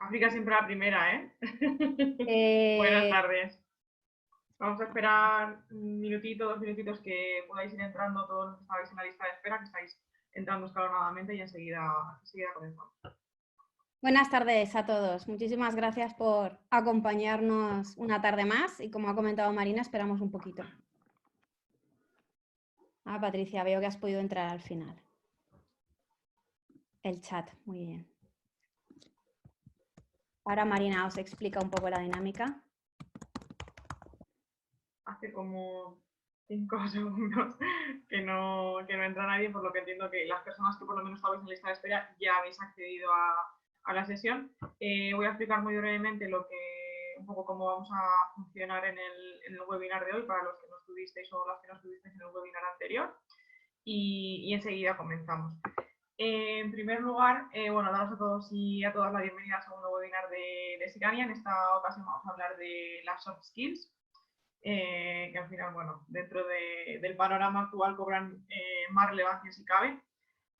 África siempre la primera, ¿eh? Buenas Eh, tardes. Vamos a esperar un minutito, 2 minutitos que podáis ir entrando todos los que estáis en la lista de espera, que estáis entrando escalonadamente y enseguida comenzamos. Buenas tardes a todos. Muchísimas gracias por acompañarnos una tarde más y como ha comentado Marina, esperamos un poquito. Patricia, veo que has podido entrar al final. El chat, muy bien. Ahora Marina os explica un poco la dinámica. Hace como 5 segundos que no entra nadie, por lo que entiendo que las personas que por lo menos estabais en lista de espera ya habéis accedido a la sesión. Voy a explicar muy brevemente un poco cómo vamos a funcionar en el webinar de hoy para los que no estuvisteis o las que no estuvisteis en el webinar anterior y enseguida comenzamos. En primer lugar, daros a todos y a todas la bienvenida al segundo webinar de Sirania. En esta ocasión vamos a hablar de las soft skills, que al final, dentro del panorama actual cobran más relevancia si cabe.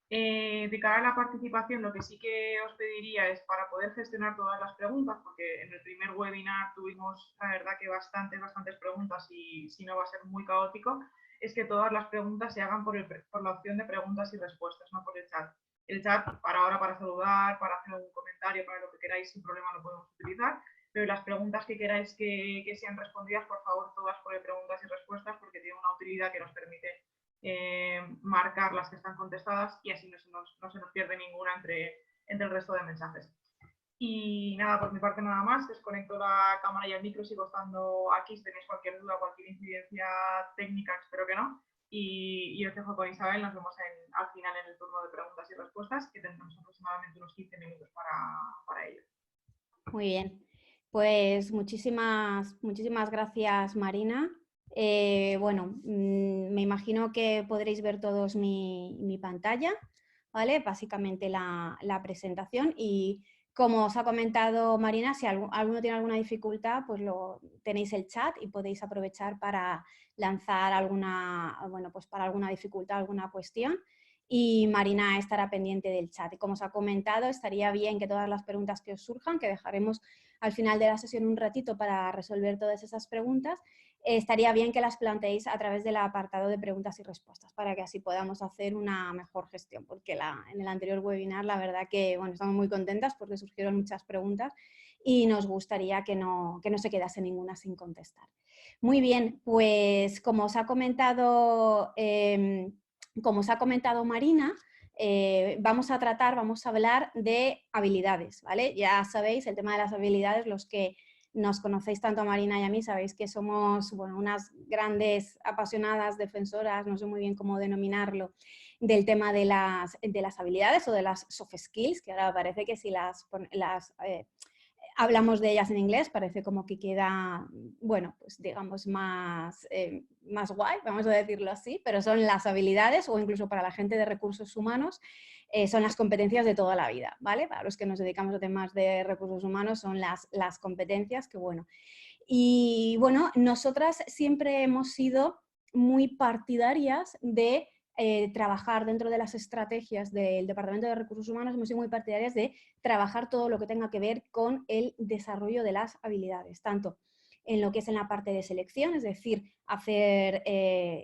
De cara a la participación, lo que sí que os pediría es para poder gestionar todas las preguntas, porque en el primer webinar tuvimos, la verdad, que bastantes preguntas y si no va a ser muy caótico, es que todas las preguntas se hagan por la opción de preguntas y respuestas, no por el chat. El chat para saludar, para hacer algún comentario, para lo que queráis, sin problema lo podemos utilizar, pero las preguntas que queráis que sean respondidas, por favor, todas por preguntas y respuestas, porque tiene una utilidad que nos permite marcar las que están contestadas y así no se nos pierde ninguna entre el resto de mensajes. Y nada, por mi parte nada más, desconecto la cámara y el micro, sigo estando aquí si tenéis cualquier duda, cualquier incidencia técnica, espero que no. Y os dejo con Isabel, nos vemos al final en el turno de preguntas y respuestas, que tendremos aproximadamente unos 15 minutos para ello. Muy bien, pues muchísimas gracias Marina. Me imagino que podréis ver todos mi pantalla, ¿vale? Básicamente la presentación y como os ha comentado Marina, si alguno tiene alguna dificultad, pues tenéis el chat y podéis aprovechar para lanzar para alguna dificultad, alguna cuestión. Y Marina estará pendiente del chat. Y como os ha comentado, estaría bien que todas las preguntas que os surjan, que dejaremos al final de la sesión un ratito para resolver todas esas preguntas, estaría bien que las planteéis a través del apartado de preguntas y respuestas para que así podamos hacer una mejor gestión, porque en el anterior webinar la verdad que estamos muy contentas porque surgieron muchas preguntas y nos gustaría que no se quedase ninguna sin contestar. Muy bien, pues como os ha comentado Marina, vamos a hablar de habilidades, ¿vale? Ya sabéis, el tema de las habilidades, los que nos conocéis tanto a Marina y a mí, sabéis que somos unas grandes apasionadas defensoras, no sé muy bien cómo denominarlo, del tema de las habilidades o de las soft skills, que ahora parece que si hablamos de ellas en inglés, parece como que queda, pues digamos más guay, vamos a decirlo así, pero son las habilidades o incluso para la gente de recursos humanos son las competencias de toda la vida, ¿vale? Para los que nos dedicamos a temas de recursos humanos son las competencias que, nosotras siempre hemos sido muy partidarias de trabajar dentro de las estrategias del Departamento de Recursos Humanos, hemos sido muy partidarias de trabajar todo lo que tenga que ver con el desarrollo de las habilidades, tanto en lo que es en la parte de selección, es decir,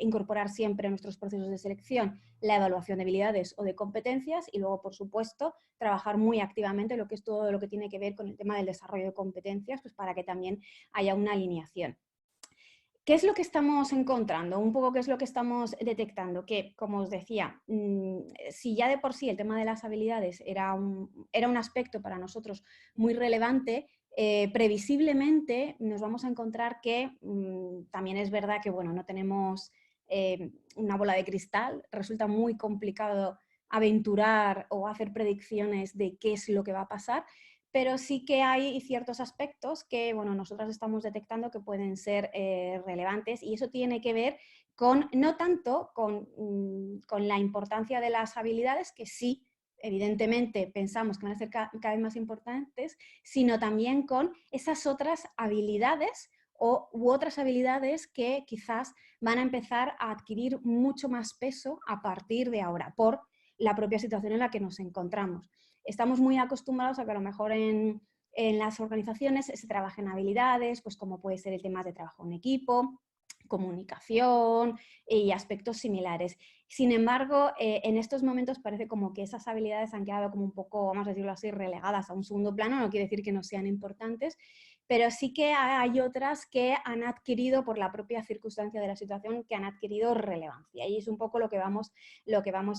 incorporar siempre en nuestros procesos de selección la evaluación de habilidades o de competencias y luego, por supuesto, trabajar muy activamente lo que es todo lo que tiene que ver con el tema del desarrollo de competencias, pues para que también haya una alineación. ¿Qué es lo que estamos encontrando? Un poco qué es lo que estamos detectando. Que, como os decía, si ya de por sí el tema de las habilidades era un aspecto para nosotros muy relevante, previsiblemente nos vamos a encontrar que también es verdad que no tenemos una bola de cristal, resulta muy complicado aventurar o hacer predicciones de qué es lo que va a pasar, pero sí que hay ciertos aspectos que nosotras estamos detectando que pueden ser relevantes y eso tiene que ver no tanto con la importancia de las habilidades, que sí, evidentemente pensamos que van a ser cada vez más importantes, sino también con esas otras habilidades u otras habilidades que quizás van a empezar a adquirir mucho más peso a partir de ahora, por la propia situación en la que nos encontramos. Estamos muy acostumbrados a que a lo mejor en en las organizaciones se trabaja en habilidades, pues como puede ser el tema de trabajo en equipo, comunicación y aspectos similares. Sin embargo, en estos momentos parece como que esas habilidades han quedado como un poco, vamos a decirlo así, relegadas a un segundo plano. No quiere decir que no sean importantes, pero sí que hay otras que han adquirido, por la propia circunstancia de la situación, que han adquirido relevancia. Y es un poco lo que vamos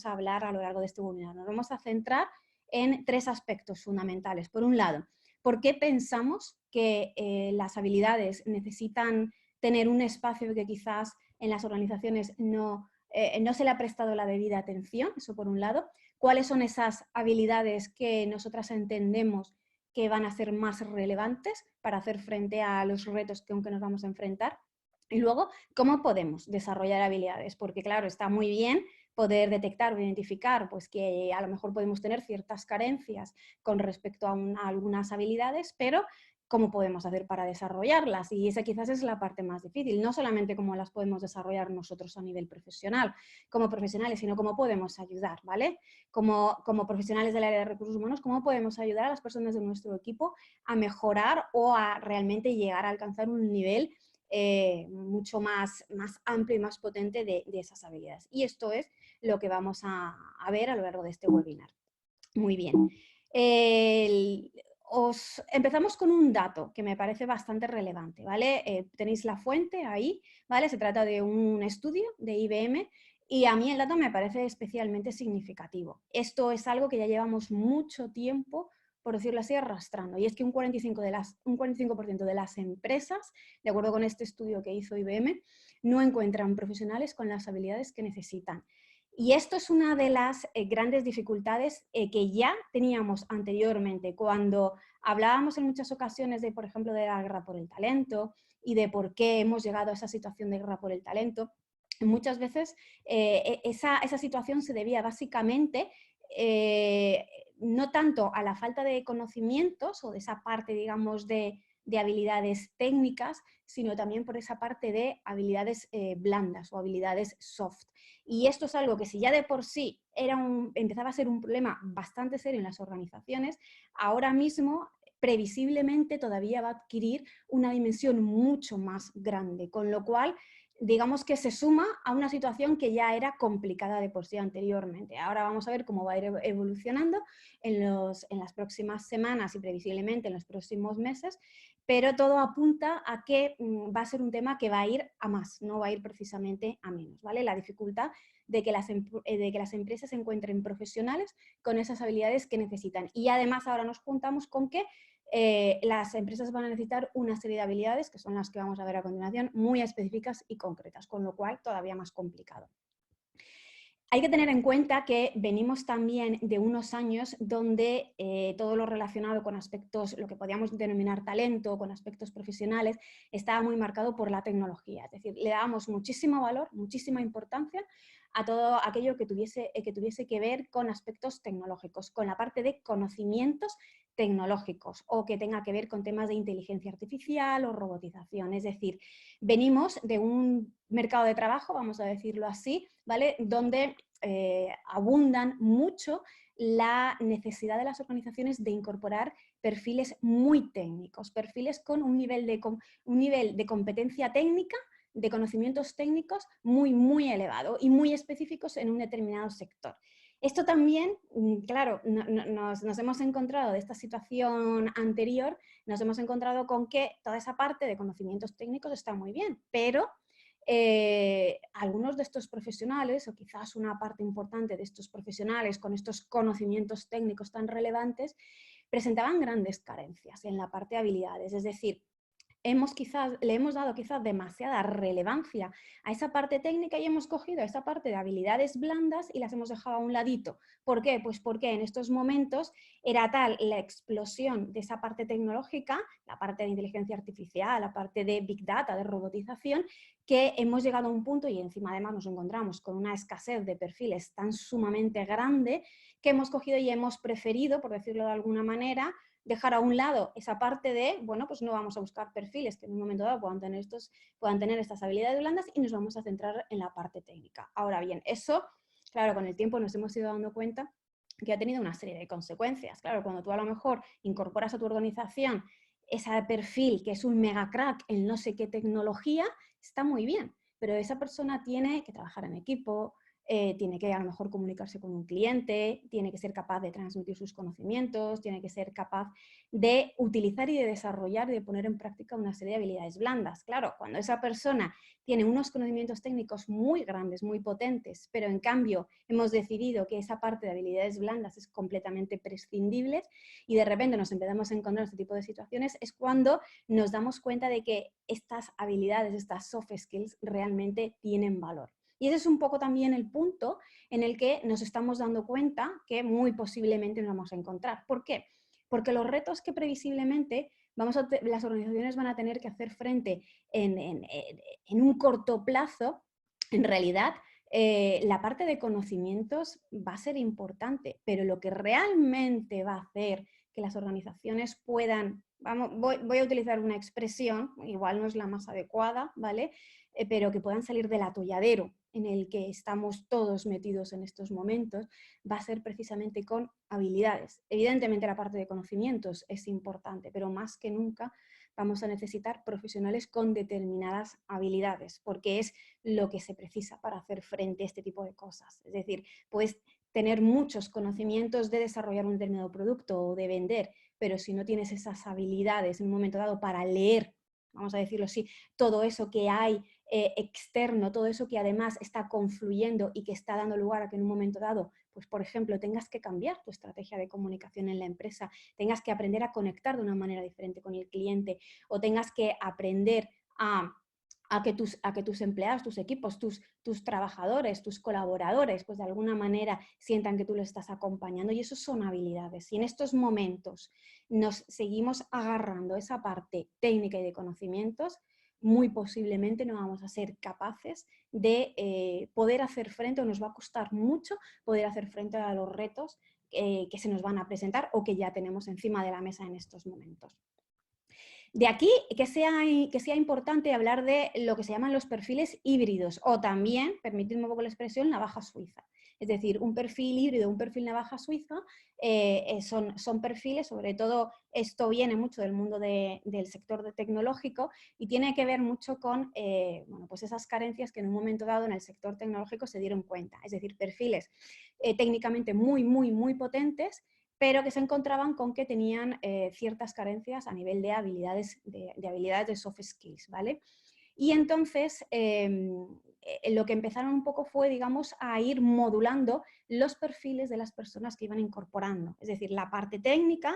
a hablar a lo largo de este webinar. Nos vamos a centrar en 3 aspectos fundamentales. Por un lado, ¿por qué pensamos que las habilidades necesitan tener un espacio que quizás en las organizaciones no se le ha prestado la debida atención? Eso por un lado. ¿Cuáles son esas habilidades que nosotras entendemos que van a ser más relevantes para hacer frente a los retos que aunque nos vamos a enfrentar? Y luego, ¿cómo podemos desarrollar habilidades? Porque claro, está muy bien poder detectar o identificar pues, que a lo mejor podemos tener ciertas carencias con respecto a algunas habilidades, pero ¿cómo podemos hacer para desarrollarlas? Y esa quizás es la parte más difícil, no solamente cómo las podemos desarrollar nosotros a nivel profesional, como profesionales, sino cómo podemos ayudar, ¿vale? Como profesionales del área de recursos humanos, cómo podemos ayudar a las personas de nuestro equipo a mejorar o a realmente llegar a alcanzar un nivel mucho más amplio y más potente de esas habilidades. Y esto es lo que vamos a ver a lo largo de este webinar. Muy bien. Empezamos con un dato que me parece bastante relevante, ¿vale? Tenéis la fuente ahí, ¿vale? Se trata de un estudio de IBM y a mí el dato me parece especialmente significativo. Esto es algo que ya llevamos mucho tiempo, por decirlo así, arrastrando. Y es que un 45% de las empresas, de acuerdo con este estudio que hizo IBM, no encuentran profesionales con las habilidades que necesitan. Y esto es una de las grandes dificultades que ya teníamos anteriormente, cuando hablábamos en muchas ocasiones de, por ejemplo, de la guerra por el talento y de por qué hemos llegado a esa situación de guerra por el talento. Muchas veces esa situación se debía básicamente no tanto a la falta de conocimientos o de esa parte, digamos, de habilidades técnicas, sino también por esa parte de habilidades blandas o habilidades soft. Y esto es algo que si ya de por sí empezaba a ser un problema bastante serio en las organizaciones, ahora mismo previsiblemente todavía va a adquirir una dimensión mucho más grande, con lo cual digamos que se suma a una situación que ya era complicada de por sí anteriormente. Ahora vamos a ver cómo va a ir evolucionando en las próximas semanas y previsiblemente en los próximos meses, pero todo apunta a que va a ser un tema que va a ir a más, no va a ir precisamente a menos, ¿vale? La dificultad de que las empresas encuentren profesionales con esas habilidades que necesitan. Y además ahora nos juntamos con que las empresas van a necesitar una serie de habilidades, que son las que vamos a ver a continuación, muy específicas y concretas, con lo cual todavía más complicado. Hay que tener en cuenta que venimos también de unos años donde todo lo relacionado con aspectos, lo que podríamos denominar talento, con aspectos profesionales, estaba muy marcado por la tecnología. Es decir, le dábamos muchísimo valor, muchísima importancia a todo aquello que tuviese que ver con aspectos tecnológicos, con la parte de conocimientos tecnológicos o que tenga que ver con temas de inteligencia artificial o robotización. Es decir, venimos de un mercado de trabajo, vamos a decirlo así, ¿vale? Donde abundan mucho la necesidad de las organizaciones de incorporar perfiles muy técnicos, perfiles con un nivel de competencia técnica, de conocimientos técnicos muy elevado y muy específicos en un determinado sector. Esto también, claro, nos hemos encontrado de esta situación anterior, nos hemos encontrado con que toda esa parte de conocimientos técnicos está muy bien, pero algunos de estos profesionales, o quizás una parte importante de estos profesionales con estos conocimientos técnicos tan relevantes, presentaban grandes carencias en la parte de habilidades. Es decir, le hemos dado quizás demasiada relevancia a esa parte técnica y hemos cogido esa parte de habilidades blandas y las hemos dejado a un ladito. ¿Por qué? Pues porque en estos momentos era tal la explosión de esa parte tecnológica, la parte de inteligencia artificial, la parte de Big Data, de robotización, que hemos llegado a un punto y encima además nos encontramos con una escasez de perfiles tan sumamente grande que hemos cogido y hemos preferido, por decirlo de alguna manera, dejar a un lado esa parte de, bueno, pues no vamos a buscar perfiles que en un momento dado puedan tener estas habilidades blandas y nos vamos a centrar en la parte técnica. Ahora bien, eso, claro, con el tiempo nos hemos ido dando cuenta que ha tenido una serie de consecuencias. Claro, cuando tú a lo mejor incorporas a tu organización ese perfil que es un mega crack en no sé qué tecnología, está muy bien, pero esa persona tiene que trabajar en equipo, tiene que a lo mejor comunicarse con un cliente, tiene que ser capaz de transmitir sus conocimientos, tiene que ser capaz de utilizar y de desarrollar y de poner en práctica una serie de habilidades blandas. Claro, cuando esa persona tiene unos conocimientos técnicos muy grandes, muy potentes, pero en cambio hemos decidido que esa parte de habilidades blandas es completamente prescindible y de repente nos empezamos a encontrar este tipo de situaciones, es cuando nos damos cuenta de que estas habilidades, estas soft skills realmente tienen valor. Y ese es un poco también el punto en el que nos estamos dando cuenta que muy posiblemente nos vamos a encontrar. ¿Por qué? Porque los retos que previsiblemente las organizaciones van a tener que hacer frente en un corto plazo, en realidad, la parte de conocimientos va a ser importante, pero lo que realmente va a hacer que las organizaciones puedan, voy a utilizar una expresión, igual no es la más adecuada, ¿vale? Pero que puedan salir del atolladero en el que estamos todos metidos en estos momentos, va a ser precisamente con habilidades. Evidentemente la parte de conocimientos es importante, pero más que nunca vamos a necesitar profesionales con determinadas habilidades, porque es lo que se precisa para hacer frente a este tipo de cosas. Es decir, puedes tener muchos conocimientos de desarrollar un determinado producto o de vender, pero si no tienes esas habilidades en un momento dado para leer, vamos a decirlo así, todo eso que hay externo, todo eso que además está confluyendo y que está dando lugar a que en un momento dado, pues por ejemplo, tengas que cambiar tu estrategia de comunicación en la empresa, tengas que aprender a conectar de una manera diferente con el cliente o tengas que aprender a que tus empleados, tus equipos, tus trabajadores, tus colaboradores, pues de alguna manera sientan que tú les estás acompañando y eso son habilidades. Y en estos momentos nos seguimos agarrando esa parte técnica y de conocimientos, muy posiblemente no vamos a ser capaces de poder hacer frente, o nos va a costar mucho poder hacer frente a los retos que se nos van a presentar o que ya tenemos encima de la mesa en estos momentos. De aquí que sea importante hablar de lo que se llaman los perfiles híbridos o también, permitidme un poco la expresión, navaja suiza. Es decir, un perfil híbrido, un perfil navaja suiza son perfiles, sobre todo esto viene mucho del mundo del sector tecnológico y tiene que ver mucho con bueno, pues esas carencias que en un momento dado en el sector tecnológico se dieron cuenta. Es decir, perfiles técnicamente muy potentes, pero que se encontraban con que tenían ciertas carencias a nivel de habilidades de soft skills, ¿vale? Y entonces lo que empezaron un poco fue, digamos, a ir modulando los perfiles de las personas que iban incorporando. Es decir, la parte técnica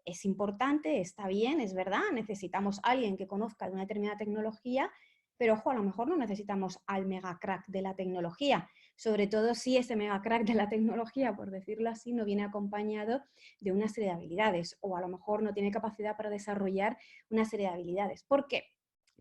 es importante, está bien, es verdad, necesitamos a alguien que conozca de una determinada tecnología, pero ojo, a lo mejor no necesitamos al mega crack de la tecnología, sobre todo si ese mega crack de la tecnología, por decirlo así, no viene acompañado de una serie de habilidades o a lo mejor no tiene capacidad para desarrollar una serie de habilidades. ¿Por qué?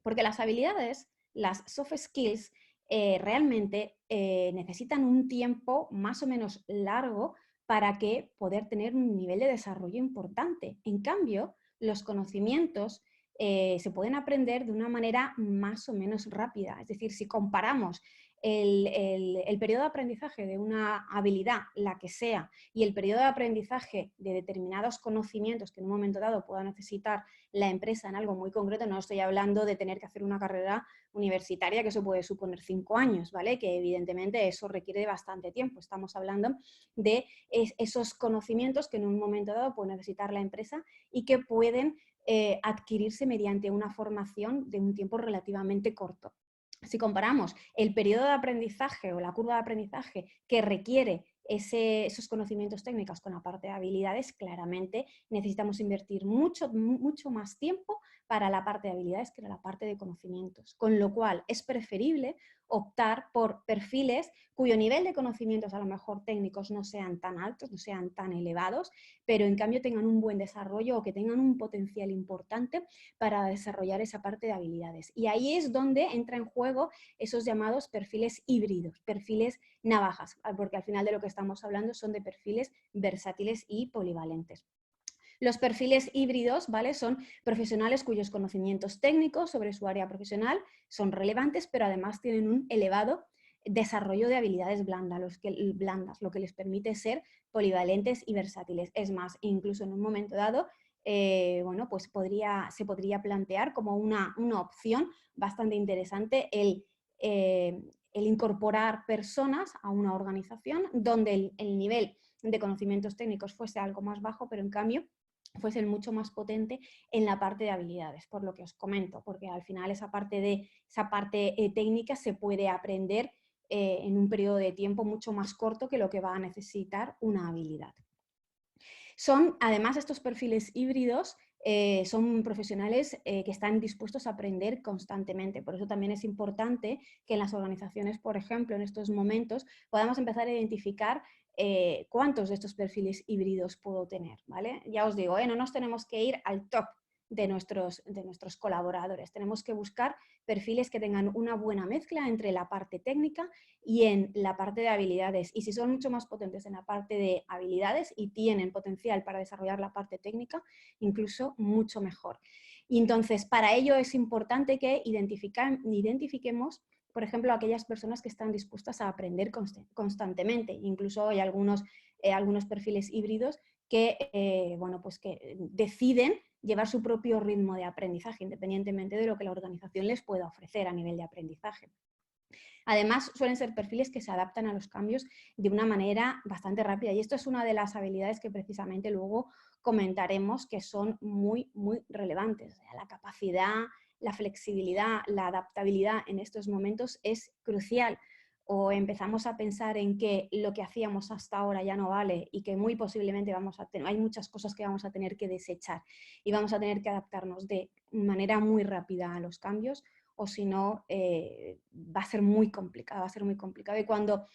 Porque las habilidades, las soft skills, realmente necesitan un tiempo más o menos largo para que poder tener un nivel de desarrollo importante. En cambio, los conocimientos se pueden aprender de una manera más o menos rápida. Es decir, si comparamos el periodo de aprendizaje de una habilidad, la que sea, y el periodo de aprendizaje de determinados conocimientos que en un momento dado pueda necesitar la empresa en algo muy concreto, no estoy hablando de tener que hacer una carrera universitaria, que eso puede suponer 5 años, ¿vale? Que evidentemente eso requiere bastante tiempo. Estamos hablando de esos conocimientos que en un momento dado puede necesitar la empresa y que pueden adquirirse mediante una formación de un tiempo relativamente corto. Si comparamos el periodo de aprendizaje o la curva de aprendizaje que requiere esos conocimientos técnicos con la parte de habilidades, claramente necesitamos invertir mucho más tiempo para la parte de habilidades que para la parte de conocimientos. Con lo cual es preferible optar por perfiles cuyo nivel de conocimientos a lo mejor técnicos no sean tan altos, no sean tan elevados, pero en cambio tengan un buen desarrollo o que tengan un potencial importante para desarrollar esa parte de habilidades. Y ahí es donde entra en juego esos llamados perfiles híbridos, perfiles navajas, porque al final de lo que estamos hablando son de perfiles versátiles y polivalentes. Los perfiles híbridos, ¿vale? Son profesionales cuyos conocimientos técnicos sobre su área profesional son relevantes, pero además tienen un elevado desarrollo de habilidades blandas, lo que les permite ser polivalentes y versátiles. Es más, incluso en un momento dado, bueno, pues se podría plantear como una opción bastante interesante el incorporar personas a una organización donde el nivel de conocimientos técnicos fuese algo más bajo, pero en cambio fuesen mucho más potente en la parte de habilidades, por lo que os comento, porque al final esa parte técnica se puede aprender en un periodo de tiempo mucho más corto que lo que va a necesitar una habilidad. Además, estos perfiles híbridos son profesionales que están dispuestos a aprender constantemente. Por eso también es importante que en las organizaciones, por ejemplo, en estos momentos, podamos empezar a identificar cuántos de estos perfiles híbridos puedo tener, ¿vale? Ya os digo, no nos tenemos que ir al top de nuestros colaboradores. Tenemos que buscar perfiles que tengan una buena mezcla entre la parte técnica y en la parte de habilidades. Y si son mucho más potentes en la parte de habilidades y tienen potencial para desarrollar la parte técnica, incluso mucho mejor. Y entonces, para ello es importante que identifiquemos, por ejemplo, aquellas personas que están dispuestas a aprender constantemente. Incluso hay algunos perfiles híbridos que, bueno, pues que deciden llevar su propio ritmo de aprendizaje, independientemente de lo que la organización les pueda ofrecer a nivel de aprendizaje. Además, suelen ser perfiles que se adaptan a los cambios de una manera bastante rápida y esto es una de las habilidades que precisamente luego comentaremos que son muy, muy relevantes. O sea, la capacidad, la flexibilidad, la adaptabilidad en estos momentos es crucial. O empezamos a pensar en que lo que hacíamos hasta ahora ya no vale y que muy posiblemente hay muchas cosas que vamos a tener que desechar y vamos a tener que adaptarnos de manera muy rápida a los cambios, o si no, va a ser muy complicado, Y cuando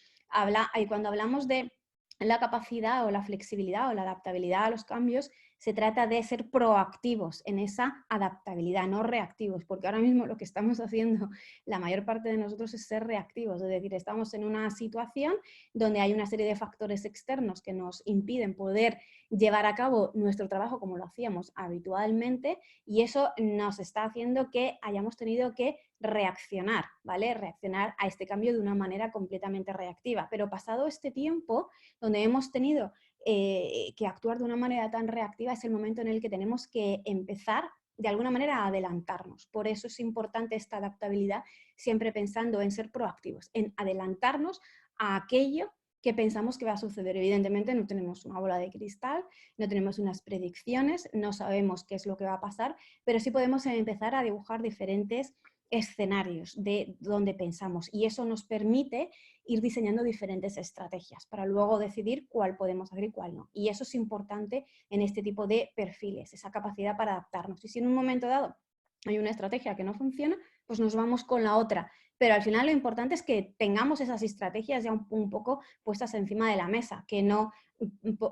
hablamos de la capacidad o la flexibilidad o la adaptabilidad a los cambios, se trata de ser proactivos en esa adaptabilidad, no reactivos, porque ahora mismo lo que estamos haciendo la mayor parte de nosotros es ser reactivos, es decir, estamos en una situación donde hay una serie de factores externos que nos impiden poder llevar a cabo nuestro trabajo como lo hacíamos habitualmente y eso nos está haciendo que hayamos tenido que reaccionar, ¿vale? Reaccionar a este cambio de una manera completamente reactiva. Pero pasado este tiempo, donde hemos tenido que actuar de una manera tan reactiva, es el momento en el que tenemos que empezar de alguna manera a adelantarnos. Por eso es importante esta adaptabilidad, siempre pensando en ser proactivos, en adelantarnos a aquello que pensamos que va a suceder. Evidentemente no tenemos una bola de cristal, no tenemos unas predicciones, no sabemos qué es lo que va a pasar, pero sí podemos empezar a dibujar diferentes escenarios de donde pensamos y eso nos permite ir diseñando diferentes estrategias para luego decidir cuál podemos hacer y cuál no. Y eso es importante en este tipo de perfiles, esa capacidad para adaptarnos. Y si en un momento dado hay una estrategia que no funciona, pues nos vamos con la otra. Pero al final lo importante es que tengamos esas estrategias ya un poco puestas encima de la mesa, que no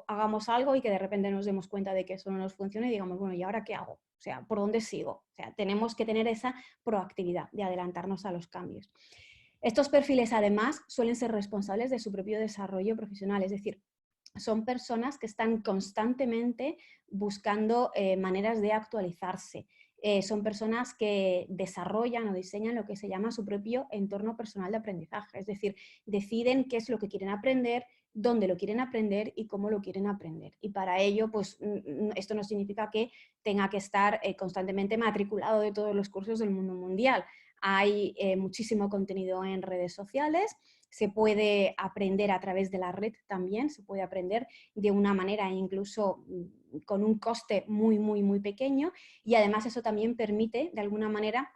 hagamos algo y que de repente nos demos cuenta de que eso no nos funciona y digamos, bueno, ¿y ahora qué hago? O sea, ¿por dónde sigo? O sea, tenemos que tener esa proactividad de adelantarnos a los cambios. Estos perfiles, además, suelen ser responsables de su propio desarrollo profesional, es decir, son personas que están constantemente buscando maneras de actualizarse. Son personas que desarrollan o diseñan lo que se llama su propio entorno personal de aprendizaje, es decir, deciden qué es lo que quieren aprender, dónde lo quieren aprender y cómo lo quieren aprender. Y para ello, pues esto no significa que tenga que estar constantemente matriculado de todos los cursos del mundo mundial. Hay muchísimo contenido en redes sociales, se puede aprender a través de la red también, se puede aprender de una manera incluso con un coste muy, muy, muy pequeño y además eso también permite de alguna manera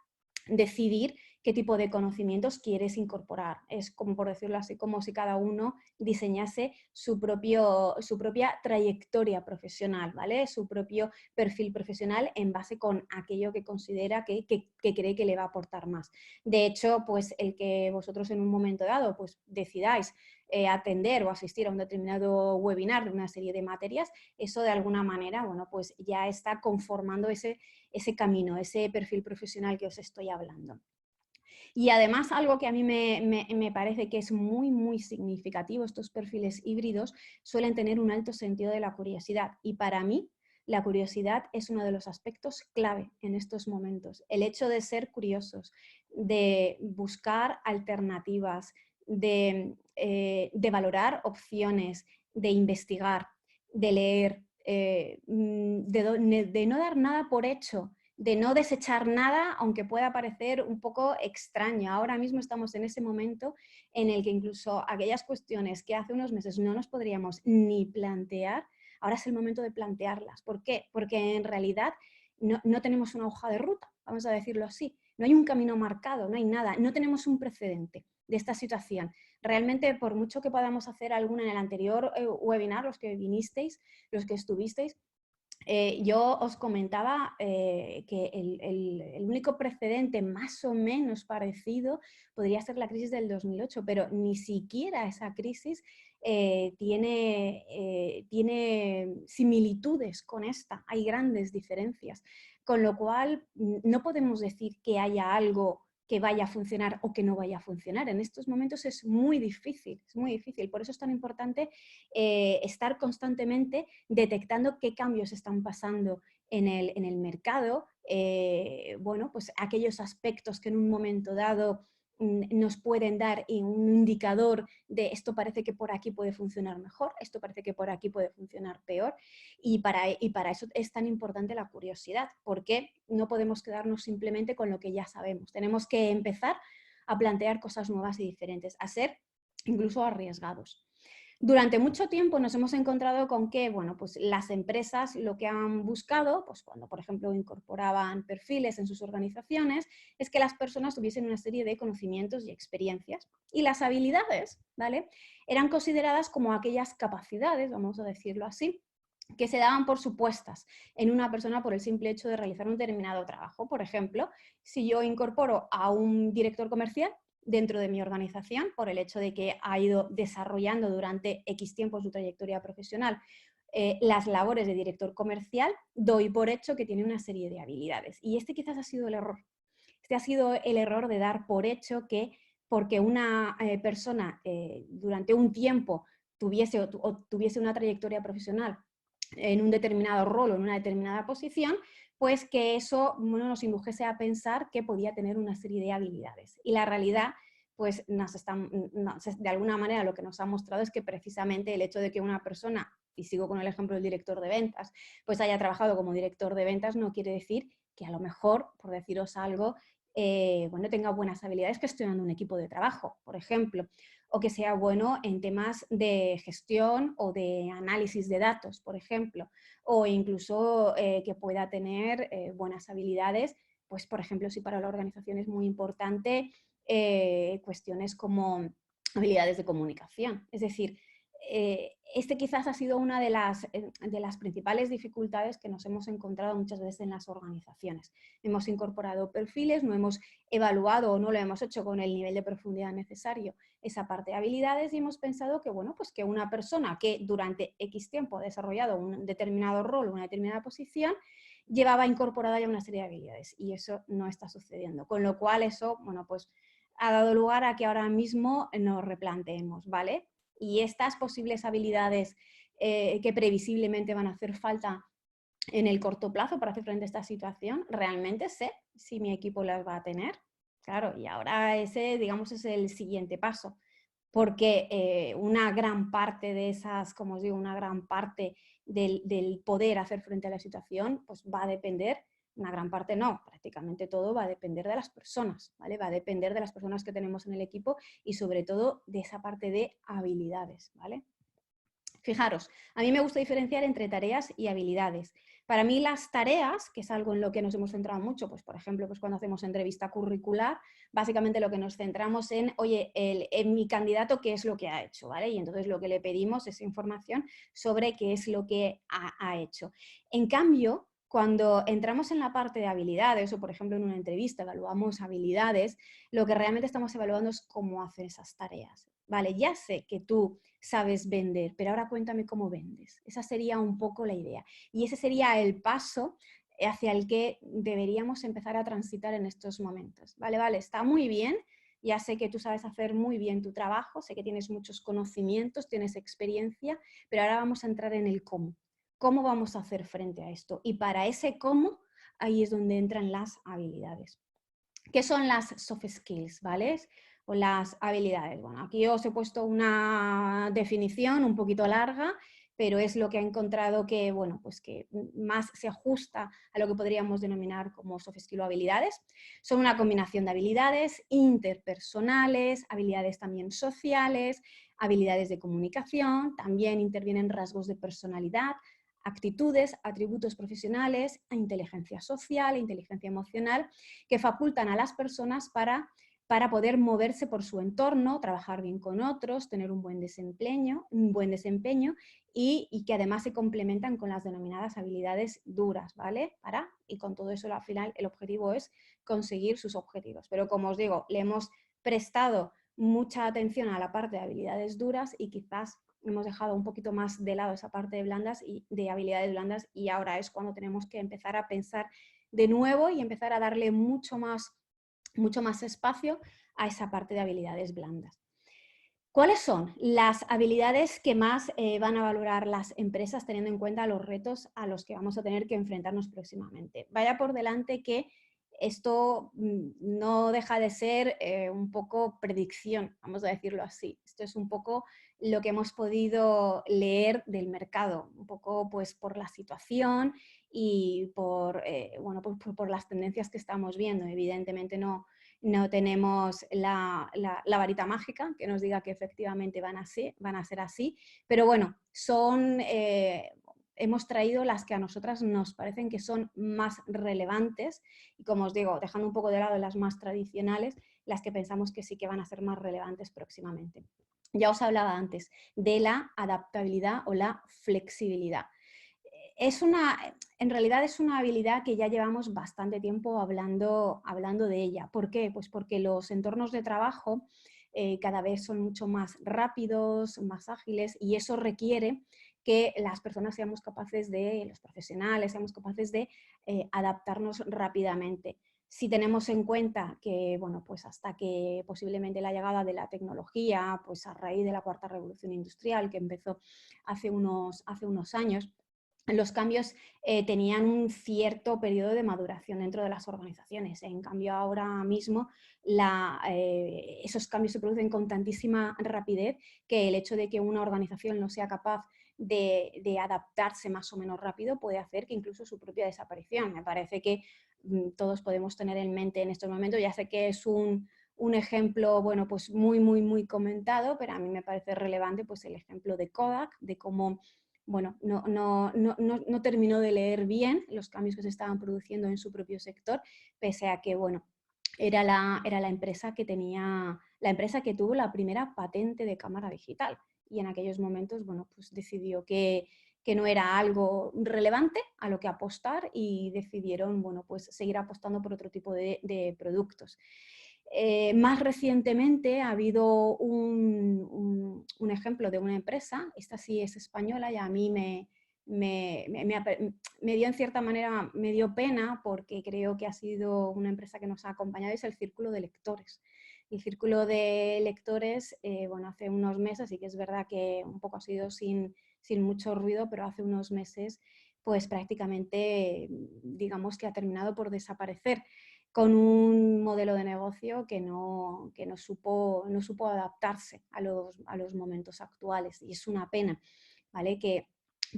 decidir qué tipo de conocimientos quieres incorporar. Es como, por decirlo así, como si cada uno diseñase su propia trayectoria profesional, ¿vale? Su propio perfil profesional en base con aquello que considera que cree que le va a aportar más. De hecho, pues el que vosotros en un momento dado pues decidáis atender o asistir a un determinado webinar de una serie de materias, eso de alguna manera, bueno, pues ya está conformando ese camino, ese perfil profesional que os estoy hablando. Y además algo que a mí me parece que es muy, muy significativo, estos perfiles híbridos suelen tener un alto sentido de la curiosidad y para mí la curiosidad es uno de los aspectos clave en estos momentos. El hecho de ser curiosos, de buscar alternativas, de valorar opciones, de investigar, de leer, de no dar nada por hecho, de no desechar nada, aunque pueda parecer un poco extraño. Ahora mismo estamos en ese momento en el que incluso aquellas cuestiones que hace unos meses no nos podríamos ni plantear, ahora es el momento de plantearlas. ¿Por qué? Porque en realidad no tenemos una hoja de ruta, vamos a decirlo así. No hay un camino marcado, no hay nada, no tenemos un precedente de esta situación. Realmente, por mucho que podamos hacer alguna en el anterior webinar, los que vinisteis, los que estuvisteis, yo os comentaba que el único precedente más o menos parecido podría ser la crisis del 2008, pero ni siquiera esa crisis tiene similitudes con esta, hay grandes diferencias, con lo cual no podemos decir que haya algo que vaya a funcionar o que no vaya a funcionar. En estos momentos es muy difícil, es muy difícil. Por eso es tan importante estar constantemente detectando qué cambios están pasando en el mercado, bueno, pues aquellos aspectos que en un momento dado nos pueden dar un indicador de esto parece que por aquí puede funcionar mejor, esto parece que por aquí puede funcionar peor, y para eso es tan importante la curiosidad, porque no podemos quedarnos simplemente con lo que ya sabemos, tenemos que empezar a plantear cosas nuevas y diferentes, a ser incluso arriesgados. Durante mucho tiempo nos hemos encontrado con que, bueno, pues las empresas lo que han buscado, pues cuando por ejemplo incorporaban perfiles en sus organizaciones, es que las personas tuviesen una serie de conocimientos y experiencias. Y las habilidades, ¿vale?, eran consideradas como aquellas capacidades, vamos a decirlo así, que se daban por supuestas en una persona por el simple hecho de realizar un determinado trabajo. Por ejemplo, si yo incorporo a un director comercial dentro de mi organización, por el hecho de que ha ido desarrollando durante X tiempo su trayectoria profesional las labores de director comercial, doy por hecho que tiene una serie de habilidades. Y este quizás ha sido el error. Este ha sido el error de dar por hecho que porque una persona durante un tiempo tuviese una trayectoria profesional en un determinado rol o en una determinada posición, pues que eso, bueno, nos indujese a pensar que podía tener una serie de habilidades. Y la realidad, pues de alguna manera lo que nos ha mostrado es que precisamente el hecho de que una persona, y sigo con el ejemplo del director de ventas, pues haya trabajado como director de ventas no quiere decir que a lo mejor, por deciros algo, bueno, tenga buenas habilidades gestionando un equipo de trabajo, por ejemplo, o que sea bueno en temas de gestión o de análisis de datos, por ejemplo, o incluso que pueda tener buenas habilidades, pues por ejemplo, si para la organización es muy importante cuestiones como habilidades de comunicación. Es decir, este quizás ha sido una de las principales dificultades que nos hemos encontrado muchas veces en las organizaciones. Hemos incorporado perfiles, no hemos evaluado o no lo hemos hecho con el nivel de profundidad necesario esa parte de habilidades y hemos pensado que, bueno, pues que una persona que durante X tiempo ha desarrollado un determinado rol, una determinada posición, llevaba incorporada ya una serie de habilidades y eso no está sucediendo. Con lo cual eso, bueno, pues ha dado lugar a que ahora mismo nos replanteemos, ¿vale? Y estas posibles habilidades que previsiblemente van a hacer falta en el corto plazo para hacer frente a esta situación, realmente sé si mi equipo las va a tener. Claro, y ahora ese, digamos, es el siguiente paso, porque una gran parte de esas, como os digo, una gran parte del poder hacer frente a la situación, pues va a depender, una gran parte no, prácticamente todo va a depender de las personas, ¿vale? Va a depender de las personas que tenemos en el equipo y sobre todo de esa parte de habilidades, ¿vale? Fijaros, a mí me gusta diferenciar entre tareas y habilidades. Para mí las tareas, que es algo en lo que nos hemos centrado mucho, pues por ejemplo, pues cuando hacemos entrevista curricular, básicamente lo que nos centramos en, oye, en mi candidato qué es lo que ha hecho, ¿vale? Y entonces lo que le pedimos es información sobre qué es lo que ha hecho. En cambio, cuando entramos en la parte de habilidades o, por ejemplo, en una entrevista evaluamos habilidades, lo que realmente estamos evaluando es cómo hacer esas tareas. Vale, ya sé que tú sabes vender, pero ahora cuéntame cómo vendes. Esa sería un poco la idea. Y ese sería el paso hacia el que deberíamos empezar a transitar en estos momentos. Vale, vale, está muy bien. Ya sé que tú sabes hacer muy bien tu trabajo, sé que tienes muchos conocimientos, tienes experiencia, pero ahora vamos a entrar en el cómo. ¿Cómo vamos a hacer frente a esto? Y para ese cómo, ahí es donde entran las habilidades. ¿Qué son las soft skills? ¿Vale? o las habilidades. Bueno, aquí os he puesto una definición un poquito larga, pero es lo que he encontrado que, bueno, pues que más se ajusta a lo que podríamos denominar como soft skill o habilidades. Son una combinación de habilidades interpersonales, habilidades también sociales, habilidades de comunicación, también intervienen rasgos de personalidad, actitudes, atributos profesionales, inteligencia social, inteligencia emocional, que facultan a las personas para poder moverse por su entorno, trabajar bien con otros, tener un buen desempeño y que además se complementan con las denominadas habilidades duras, ¿vale? Y con todo eso al final el objetivo es conseguir sus objetivos. Pero como os digo, le hemos prestado mucha atención a la parte de habilidades duras y quizás hemos dejado un poquito más de lado esa parte de blandas y de habilidades blandas, y ahora es cuando tenemos que empezar a pensar de nuevo y empezar a darle mucho más espacio a esa parte de habilidades blandas. ¿Cuáles son las habilidades que más van a valorar las empresas teniendo en cuenta los retos a los que vamos a tener que enfrentarnos próximamente? Vaya por delante que esto no deja de ser un poco predicción, vamos a decirlo así. Esto es un poco lo que hemos podido leer del mercado, un poco pues por la situación y bueno, pues por las tendencias que estamos viendo. Evidentemente no tenemos la varita mágica que nos diga que efectivamente van a ser así, pero bueno, hemos traído las que a nosotras nos parecen que son más relevantes y, como os digo, dejando un poco de lado las más tradicionales, las que pensamos que sí que van a ser más relevantes próximamente. Ya os hablaba antes de la adaptabilidad o la flexibilidad. En realidad es una habilidad que ya llevamos bastante tiempo hablando de ella. ¿Por qué? Pues porque los entornos de trabajo cada vez son mucho más rápidos, más ágiles, y eso requiere que las personas seamos capaces los profesionales seamos capaces de adaptarnos rápidamente. Si tenemos en cuenta que, bueno, pues hasta que posiblemente la llegada de la tecnología, pues a raíz de la cuarta revolución industrial que empezó hace unos años, los cambios tenían un cierto periodo de maduración dentro de las organizaciones. En cambio, ahora mismo esos cambios se producen con tantísima rapidez que el hecho de que una organización no sea capaz de adaptarse más o menos rápido puede hacer que incluso su propia desaparición. Me parece que todos podemos tener en mente en estos momentos, ya sé que es un ejemplo, bueno, pues muy comentado, pero a mí me parece relevante pues el ejemplo de Kodak, de cómo, bueno, no terminó de leer bien los cambios que se estaban produciendo en su propio sector, pese a que, bueno, era la empresa que tuvo la primera patente de cámara digital, y en aquellos momentos, bueno, pues decidió que no era algo relevante a lo que apostar y decidieron, bueno, pues seguir apostando por otro tipo de productos. Más recientemente ha habido un ejemplo de una empresa, esta sí es española, y a mí me dio en cierta manera, me dio pena porque creo que ha sido una empresa que nos ha acompañado, es el Círculo de Lectores. El Círculo de Lectores, bueno, hace unos meses, sí que es verdad que un poco ha sido sin mucho ruido, pero hace unos meses pues prácticamente digamos que ha terminado por desaparecer, con un modelo de negocio que no supo adaptarse a los momentos actuales, y es una pena, ¿vale? Que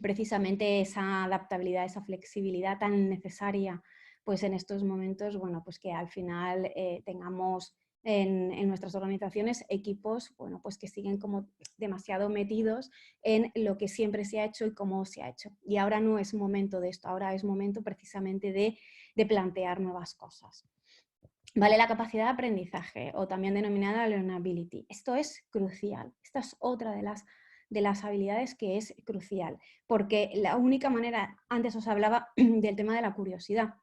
precisamente esa adaptabilidad, esa flexibilidad tan necesaria pues en estos momentos, bueno, pues que al final tengamos en nuestras organizaciones equipos, bueno, pues que siguen como demasiado metidos en lo que siempre se ha hecho y cómo se ha hecho. Y ahora no es momento de esto, ahora es momento precisamente de plantear nuevas cosas. Vale, la capacidad de aprendizaje, o también denominada learnability. Esto es crucial. Esta es otra de las habilidades que es crucial, porque la única manera, antes os hablaba del tema de la curiosidad,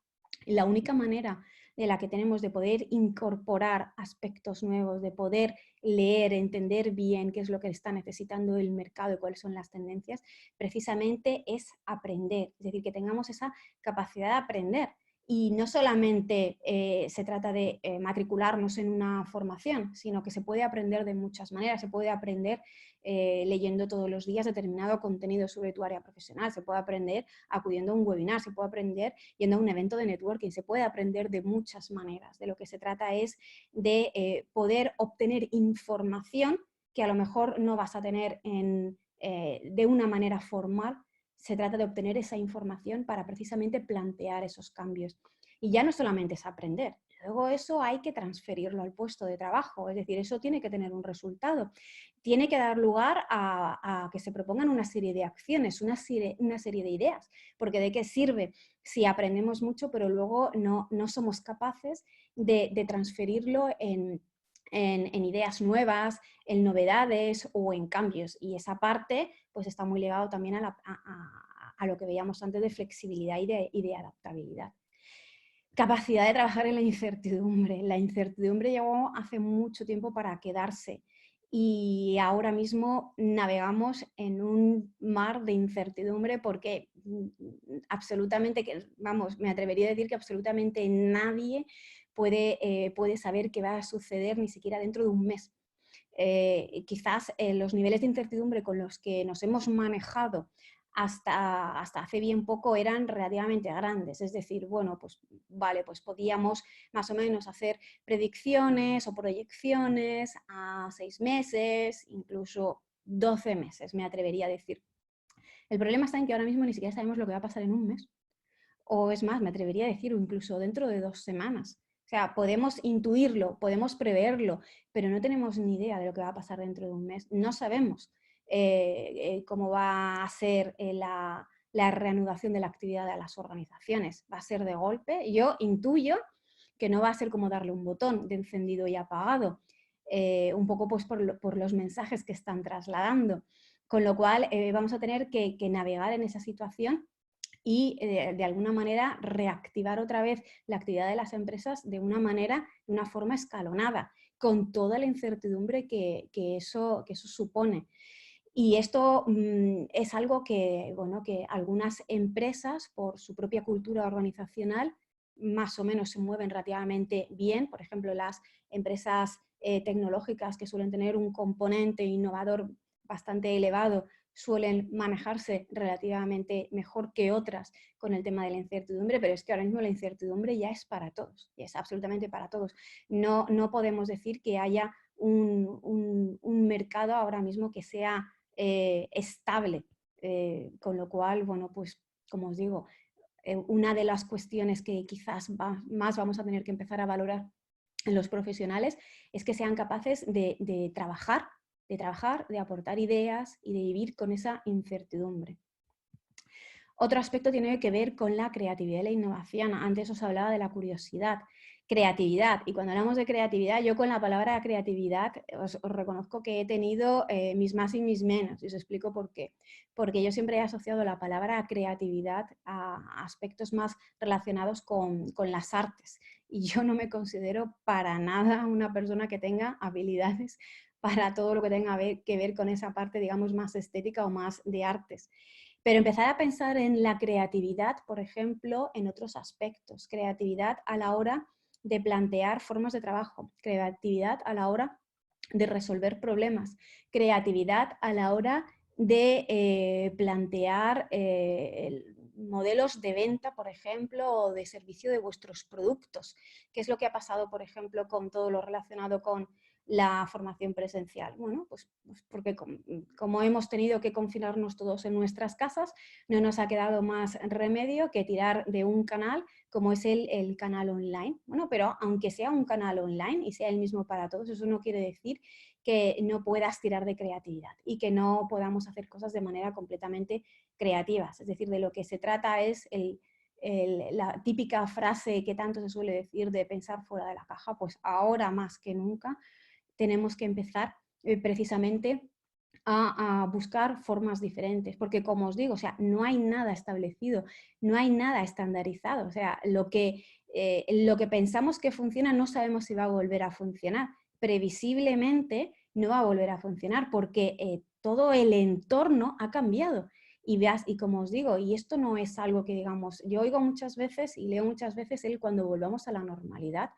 la única manera de la que tenemos de poder incorporar aspectos nuevos, de poder leer, entender bien qué es lo que está necesitando el mercado y cuáles son las tendencias, precisamente es aprender, es decir, que tengamos esa capacidad de aprender. Y no solamente se trata de matricularnos en una formación, sino que se puede aprender de muchas maneras. Se puede aprender leyendo todos los días determinado contenido sobre tu área profesional, se puede aprender acudiendo a un webinar, se puede aprender yendo a un evento de networking, se puede aprender de muchas maneras. De lo que se trata es de poder obtener información que a lo mejor no vas a tener de una manera formal. Se trata de obtener esa información para precisamente plantear esos cambios. Y ya no solamente es aprender, luego eso hay que transferirlo al puesto de trabajo, es decir, eso tiene que tener un resultado. Tiene que dar lugar a que se propongan una serie de acciones, una serie de ideas, porque ¿de qué sirve si aprendemos mucho pero luego no somos capaces de transferirlo en ideas nuevas, en novedades o en cambios? Y esa parte pues está muy ligado también a lo que veíamos antes de flexibilidad y de adaptabilidad. Capacidad de trabajar en la incertidumbre. La incertidumbre llegó hace mucho tiempo para quedarse y ahora mismo navegamos en un mar de incertidumbre porque absolutamente, vamos, me atrevería a decir que absolutamente nadie puede saber qué va a suceder ni siquiera dentro de un mes. Quizás los niveles de incertidumbre con los que nos hemos manejado hasta hace bien poco eran relativamente grandes, es decir, bueno, pues vale, pues podíamos más o menos hacer predicciones o proyecciones a 6 meses, incluso 12 meses, me atrevería a decir. El problema está en que ahora mismo ni siquiera sabemos lo que va a pasar en un mes, o es más, me atrevería a decir, o incluso dentro de 2 semanas. O sea, podemos intuirlo, podemos preverlo, pero no tenemos ni idea de lo que va a pasar dentro de un mes. No sabemos cómo va a ser la reanudación de la actividad de las organizaciones. ¿Va a ser de golpe? Yo intuyo que no va a ser como darle un botón de encendido y apagado, un poco pues por los mensajes que están trasladando. Con lo cual vamos a tener que navegar en esa situación y de alguna manera reactivar otra vez la actividad de las empresas de una forma escalonada, con toda la incertidumbre que eso supone. Y esto es algo que, bueno, que algunas empresas, por su propia cultura organizacional, más o menos se mueven relativamente bien. Por ejemplo, las empresas tecnológicas que suelen tener un componente innovador bastante elevado suelen manejarse relativamente mejor que otras con el tema de la incertidumbre, pero es que ahora mismo la incertidumbre ya es para todos, y es absolutamente para todos. No podemos decir que haya un mercado ahora mismo que sea estable, con lo cual, bueno, pues como os digo, una de las cuestiones que quizás más vamos a tener que empezar a valorar en los profesionales es que sean capaces de trabajar, de aportar ideas y de vivir con esa incertidumbre. Otro aspecto tiene que ver con la creatividad y la innovación. Antes os hablaba de la curiosidad. Creatividad. Y cuando hablamos de creatividad, yo con la palabra creatividad os reconozco que he tenido mis más y mis menos. Y os explico por qué. Porque yo siempre he asociado la palabra creatividad a aspectos más relacionados con las artes. Y yo no me considero para nada una persona que tenga habilidades para todo lo que tenga que ver con esa parte, digamos, más estética o más de artes. Pero empezar a pensar en la creatividad, por ejemplo, en otros aspectos. Creatividad a la hora de plantear formas de trabajo. Creatividad a la hora de resolver problemas. Creatividad a la hora de plantear modelos de venta, por ejemplo, o de servicio de vuestros productos. ¿Qué es lo que ha pasado, por ejemplo, con todo lo relacionado con la formación presencial? Bueno, pues porque como hemos tenido que confinarnos todos en nuestras casas, no nos ha quedado más remedio que tirar de un canal como es el canal online. Bueno, pero aunque sea un canal online y sea el mismo para todos, eso no quiere decir que no puedas tirar de creatividad y que no podamos hacer cosas de manera completamente creativas. Es decir, de lo que se trata es la típica frase que tanto se suele decir de pensar fuera de la caja, pues ahora más que nunca tenemos que empezar precisamente a buscar formas diferentes, porque como os digo, o sea, no hay nada establecido, no hay nada estandarizado, o sea, lo que pensamos que funciona no sabemos si va a volver a funcionar, previsiblemente no va a volver a funcionar porque todo el entorno ha cambiado y veas, y como os digo, y esto no es algo que digamos, yo oigo muchas veces y leo muchas veces el cuando volvamos a la normalidad,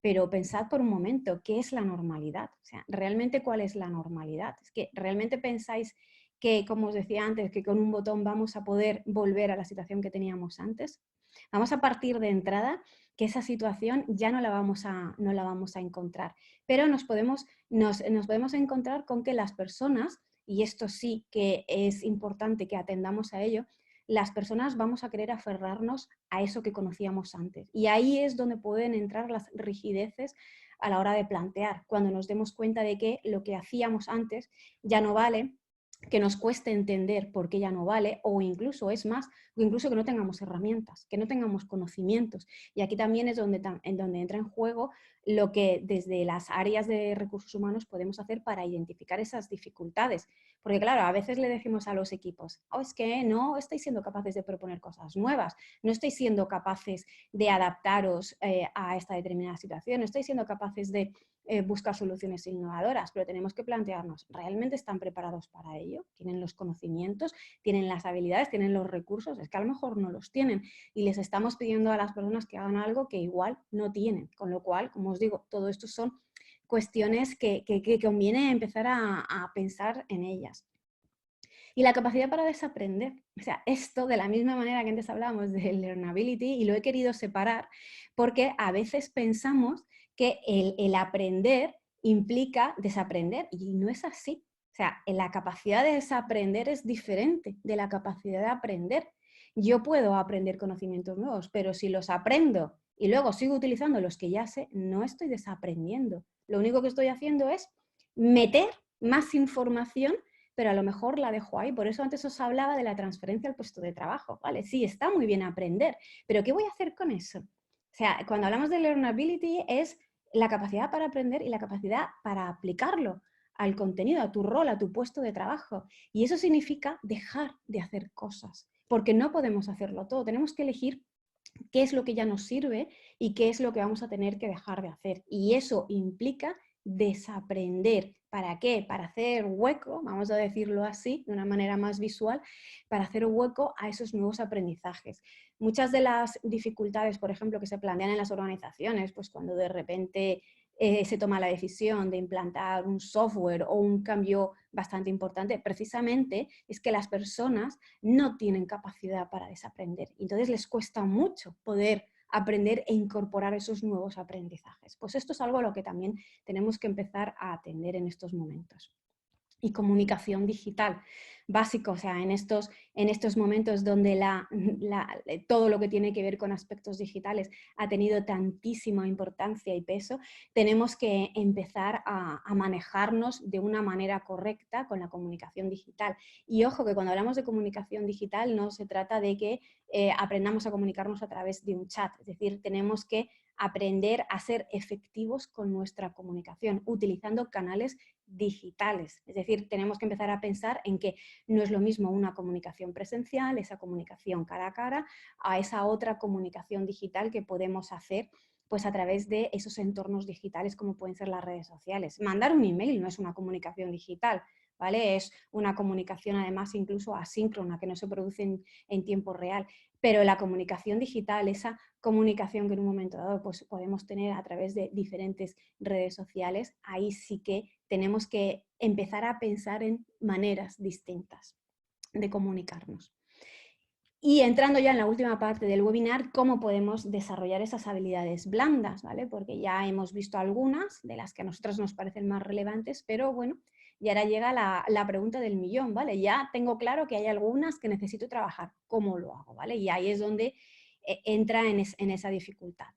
pero pensad por un momento, ¿qué es la normalidad? O sea, ¿realmente cuál es la normalidad? Es que realmente pensáis que, como os decía antes, que con un botón vamos a poder volver a la situación que teníamos antes. Vamos a partir de entrada que esa situación ya no la vamos a encontrar, pero nos podemos encontrar con que las personas, y esto sí que es importante que atendamos a ello, las personas vamos a querer aferrarnos a eso que conocíamos antes. Y ahí es donde pueden entrar las rigideces a la hora de plantear, cuando nos demos cuenta de que lo que hacíamos antes ya no vale, que nos cueste entender por qué ya no vale, o incluso es más, o incluso que no tengamos herramientas, que no tengamos conocimientos. Y aquí también es donde entra en juego lo que desde las áreas de recursos humanos podemos hacer para identificar esas dificultades. Porque claro, a veces le decimos a los equipos, oh, es que no estáis siendo capaces de proponer cosas nuevas, no estáis siendo capaces de adaptaros a esta determinada situación, no estáis siendo capaces de buscar soluciones innovadoras, pero tenemos que plantearnos, ¿realmente están preparados para ello? ¿Tienen los conocimientos? ¿Tienen las habilidades? ¿Tienen los recursos? Es que a lo mejor no los tienen y les estamos pidiendo a las personas que hagan algo que igual no tienen, con lo cual, como os digo, todo esto son cuestiones que conviene empezar a pensar en ellas. Y la capacidad para desaprender. O sea, esto de la misma manera que antes hablábamos de learnability, y lo he querido separar porque a veces pensamos que el aprender implica desaprender y no es así. O sea, la capacidad de desaprender es diferente de la capacidad de aprender. Yo puedo aprender conocimientos nuevos, pero si los aprendo y luego sigo utilizando los que ya sé, no estoy desaprendiendo. Lo único que estoy haciendo es meter más información, pero a lo mejor la dejo ahí. Por eso antes os hablaba de la transferencia al puesto de trabajo. Vale, sí, está muy bien aprender, pero ¿qué voy a hacer con eso? O sea, cuando hablamos de learnability es la capacidad para aprender y la capacidad para aplicarlo al contenido, a tu rol, a tu puesto de trabajo. Y eso significa dejar de hacer cosas, porque no podemos hacerlo todo. Tenemos que elegir qué es lo que ya nos sirve y qué es lo que vamos a tener que dejar de hacer. Y eso implica desaprender. ¿Para qué? Para hacer hueco, vamos a decirlo así, de una manera más visual, para hacer hueco a esos nuevos aprendizajes. Muchas de las dificultades, por ejemplo, que se plantean en las organizaciones, pues cuando de repente se toma la decisión de implantar un software o un cambio bastante importante, precisamente es que las personas no tienen capacidad para desaprender. Entonces les cuesta mucho poder aprender e incorporar esos nuevos aprendizajes. Pues esto es algo a lo que también tenemos que empezar a atender en estos momentos. Y comunicación digital, básico, o sea, en estos momentos donde todo lo que tiene que ver con aspectos digitales ha tenido tantísima importancia y peso, tenemos que empezar a manejarnos de una manera correcta con la comunicación digital. Y ojo que cuando hablamos de comunicación digital no se trata de que aprendamos a comunicarnos a través de un chat, es decir, tenemos que aprender a ser efectivos con nuestra comunicación, utilizando canales digitales. Es decir, tenemos que empezar a pensar en que no es lo mismo una comunicación presencial, esa comunicación cara a cara, a esa otra comunicación digital que podemos hacer pues a través de esos entornos digitales como pueden ser las redes sociales. Mandar un email no es una comunicación digital, ¿vale? Es una comunicación además incluso asíncrona, que no se produce en tiempo real. Pero la comunicación digital, esa comunicación que en un momento dado pues, podemos tener a través de diferentes redes sociales, ahí sí que tenemos que empezar a pensar en maneras distintas de comunicarnos. Y entrando ya en la última parte del webinar, cómo podemos desarrollar esas habilidades blandas, ¿vale? Porque ya hemos visto algunas de las que a nosotros nos parecen más relevantes, pero bueno, y ahora llega la pregunta del millón, ¿vale? Ya tengo claro que hay algunas que necesito trabajar. ¿Cómo lo hago, ¿vale? Y ahí es donde entra en esa dificultad.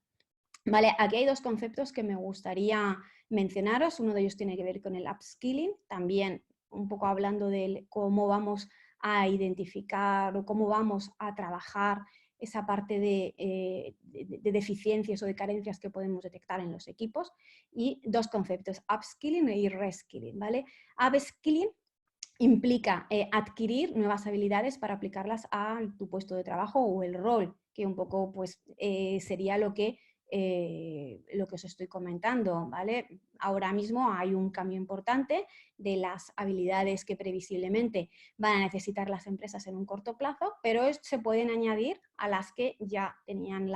Vale, aquí hay dos conceptos que me gustaría mencionaros. Uno de ellos tiene que ver con el upskilling, también un poco hablando de cómo vamos a identificar o cómo vamos a trabajar esa parte de deficiencias o de carencias que podemos detectar en los equipos. Y dos conceptos, upskilling y reskilling, ¿vale? Upskilling implica adquirir nuevas habilidades para aplicarlas a tu puesto de trabajo o el rol, que un poco pues, sería lo que lo que os estoy comentando, ¿vale? Ahora mismo hay un cambio importante de las habilidades que previsiblemente van a necesitar las empresas en un corto plazo, pero se pueden añadir a las que ya tenían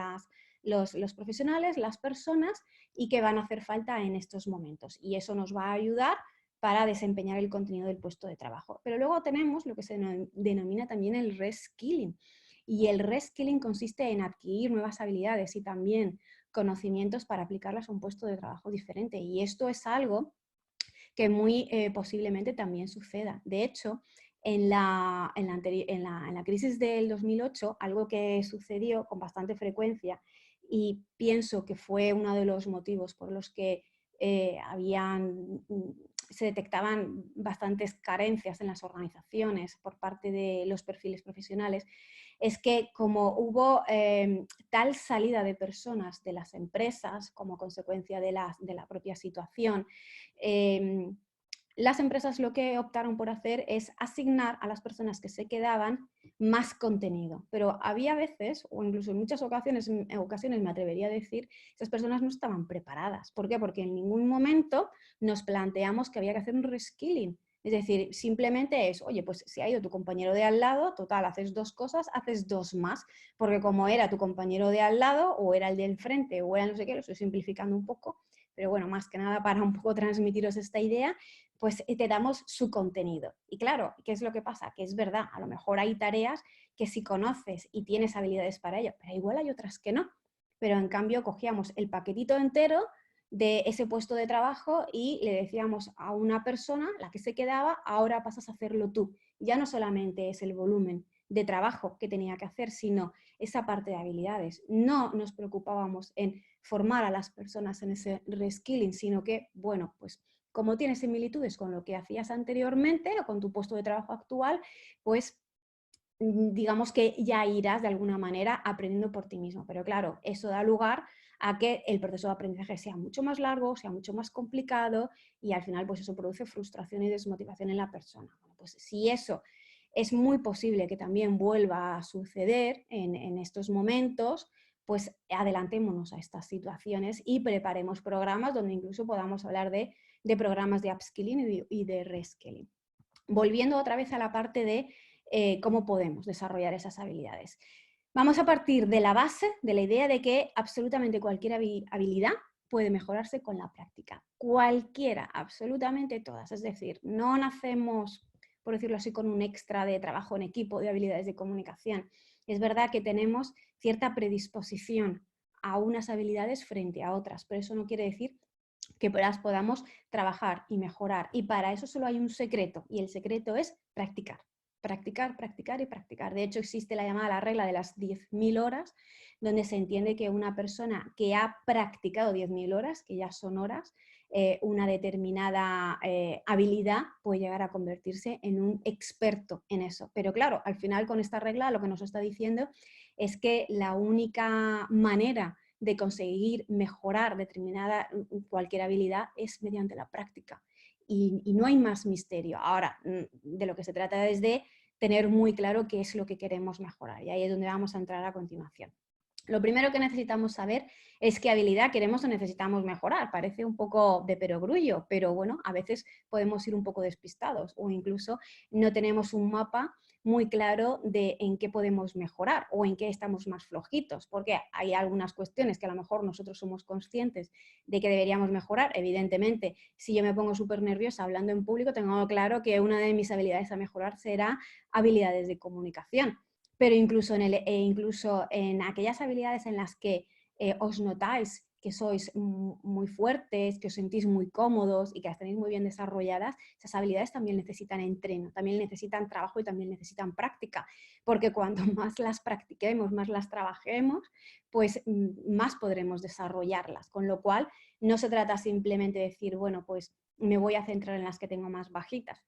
los profesionales, las personas, y que van a hacer falta en estos momentos. Y eso nos va a ayudar para desempeñar el contenido del puesto de trabajo. Pero luego tenemos lo que se denomina también el reskilling. Y el reskilling consiste en adquirir nuevas habilidades y también conocimientos para aplicarlas a un puesto de trabajo diferente. Y esto es algo que muy posiblemente también suceda. De hecho, en la crisis del 2008, algo que sucedió con bastante frecuencia y pienso que fue uno de los motivos por los que se detectaban bastantes carencias en las organizaciones por parte de los perfiles profesionales, es que como hubo tal salida de personas de las empresas como consecuencia de la propia situación, las empresas lo que optaron por hacer es asignar a las personas que se quedaban más contenido. Pero había veces, o incluso en muchas ocasiones me atrevería a decir, esas personas no estaban preparadas. ¿Por qué? Porque en ningún momento nos planteamos que había que hacer un reskilling. Es decir, simplemente es, oye, pues si ha ido tu compañero de al lado, total, haces dos cosas, haces dos más, porque como era tu compañero de al lado, o era el del frente, o era no sé qué, lo estoy simplificando un poco, pero bueno, más que nada para un poco transmitiros esta idea, pues te damos su contenido. Y claro, ¿qué es lo que pasa? Que es verdad, a lo mejor hay tareas que sí conoces y tienes habilidades para ello, pero igual hay otras que no. Pero en cambio cogíamos el paquetito entero de ese puesto de trabajo y le decíamos a una persona, la que se quedaba, ahora pasas a hacerlo tú. Ya no solamente es el volumen de trabajo que tenía que hacer, sino esa parte de habilidades. No nos preocupábamos en formar a las personas en ese reskilling, sino que, bueno, pues como tienes similitudes con lo que hacías anteriormente o con tu puesto de trabajo actual, pues digamos que ya irás de alguna manera aprendiendo por ti mismo. Pero claro, eso da lugar a que el proceso de aprendizaje sea mucho más largo, sea mucho más complicado y al final pues eso produce frustración y desmotivación en la persona. Bueno, pues si eso es muy posible que también vuelva a suceder en estos momentos, pues adelantémonos a estas situaciones y preparemos programas donde incluso podamos hablar de programas de upskilling y de reskilling. Volviendo otra vez a la parte de cómo podemos desarrollar esas habilidades. Vamos a partir de la base, de la idea de que absolutamente cualquier habilidad puede mejorarse con la práctica. Cualquiera, absolutamente todas. Es decir, no nacemos, por decirlo así, con un extra de trabajo en equipo, de habilidades de comunicación. Es verdad que tenemos cierta predisposición a unas habilidades frente a otras, pero eso no quiere decir que las podamos trabajar y mejorar. Y para eso solo hay un secreto, y el secreto es practicar. Practicar, practicar y practicar. De hecho, existe la llamada la regla de las 10.000 horas, donde se entiende que una persona que ha practicado 10.000 horas, que ya son horas, una determinada habilidad puede llegar a convertirse en un experto en eso. Pero claro, al final con esta regla lo que nos está diciendo es que la única manera de conseguir mejorar cualquier habilidad es mediante la práctica. Y no hay más misterio. Ahora, de lo que se trata es de tener muy claro qué es lo que queremos mejorar. Y ahí es donde vamos a entrar a continuación. Lo primero que necesitamos saber es qué habilidad queremos o necesitamos mejorar. Parece un poco de perogrullo, pero bueno, a veces podemos ir un poco despistados o incluso no tenemos un mapa muy claro de en qué podemos mejorar o en qué estamos más flojitos, porque hay algunas cuestiones que a lo mejor nosotros somos conscientes de que deberíamos mejorar. Evidentemente, si yo me pongo súper nerviosa hablando en público, tengo claro que una de mis habilidades a mejorar será habilidades de comunicación. Pero incluso en aquellas habilidades en las que os notáis que sois muy fuertes, que os sentís muy cómodos y que las tenéis muy bien desarrolladas, esas habilidades también necesitan entreno, también necesitan trabajo y también necesitan práctica, porque cuanto más las practiquemos, más las trabajemos, pues más podremos desarrollarlas, con lo cual no se trata simplemente de decir, bueno, pues me voy a centrar en las que tengo más bajitas.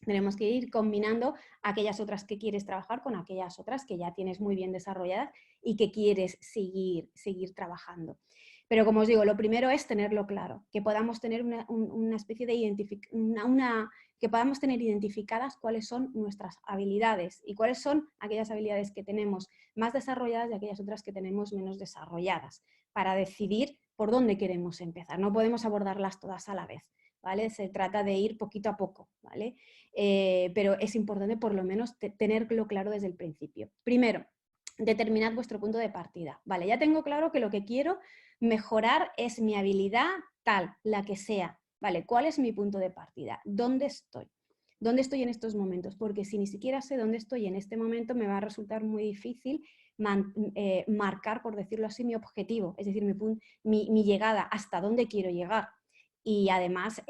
Tenemos que ir combinando aquellas otras que quieres trabajar con aquellas otras que ya tienes muy bien desarrolladas y que quieres seguir trabajando. Pero como os digo, lo primero es tenerlo claro, que podamos tener una especie de que podamos tener identificadas cuáles son nuestras habilidades y cuáles son aquellas habilidades que tenemos más desarrolladas y aquellas otras que tenemos menos desarrolladas, para decidir por dónde queremos empezar. No podemos abordarlas todas a la vez, ¿vale? Se trata de ir poquito a poco, ¿vale? Pero es importante por lo menos tenerlo claro desde el principio. Primero, determinad vuestro punto de partida. Vale, ya tengo claro que lo que quiero mejorar es mi habilidad tal, la que sea. Vale, ¿cuál es mi punto de partida? ¿Dónde estoy? ¿Dónde estoy en estos momentos? Porque si ni siquiera sé dónde estoy en este momento, me va a resultar muy difícil marcar, por decirlo así, mi objetivo, es decir, mi llegada, hasta dónde quiero llegar. Y además,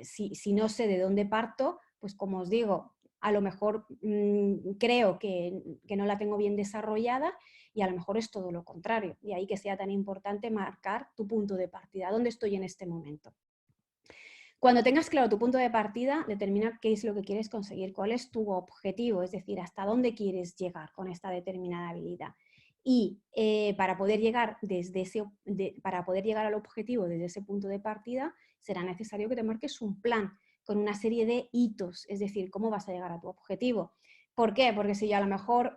si no sé de dónde parto, pues como os digo, a lo mejor creo que no la tengo bien desarrollada y a lo mejor es todo lo contrario. Y ahí que sea tan importante marcar tu punto de partida, dónde estoy en este momento. Cuando tengas claro tu punto de partida, determina qué es lo que quieres conseguir, cuál es tu objetivo, es decir, hasta dónde quieres llegar con esta determinada habilidad. Y para poder llegar para poder llegar al objetivo desde ese punto de partida, será necesario que te marques un plan con una serie de hitos, es decir, cómo vas a llegar a tu objetivo. ¿Por qué? Porque si yo a lo mejor,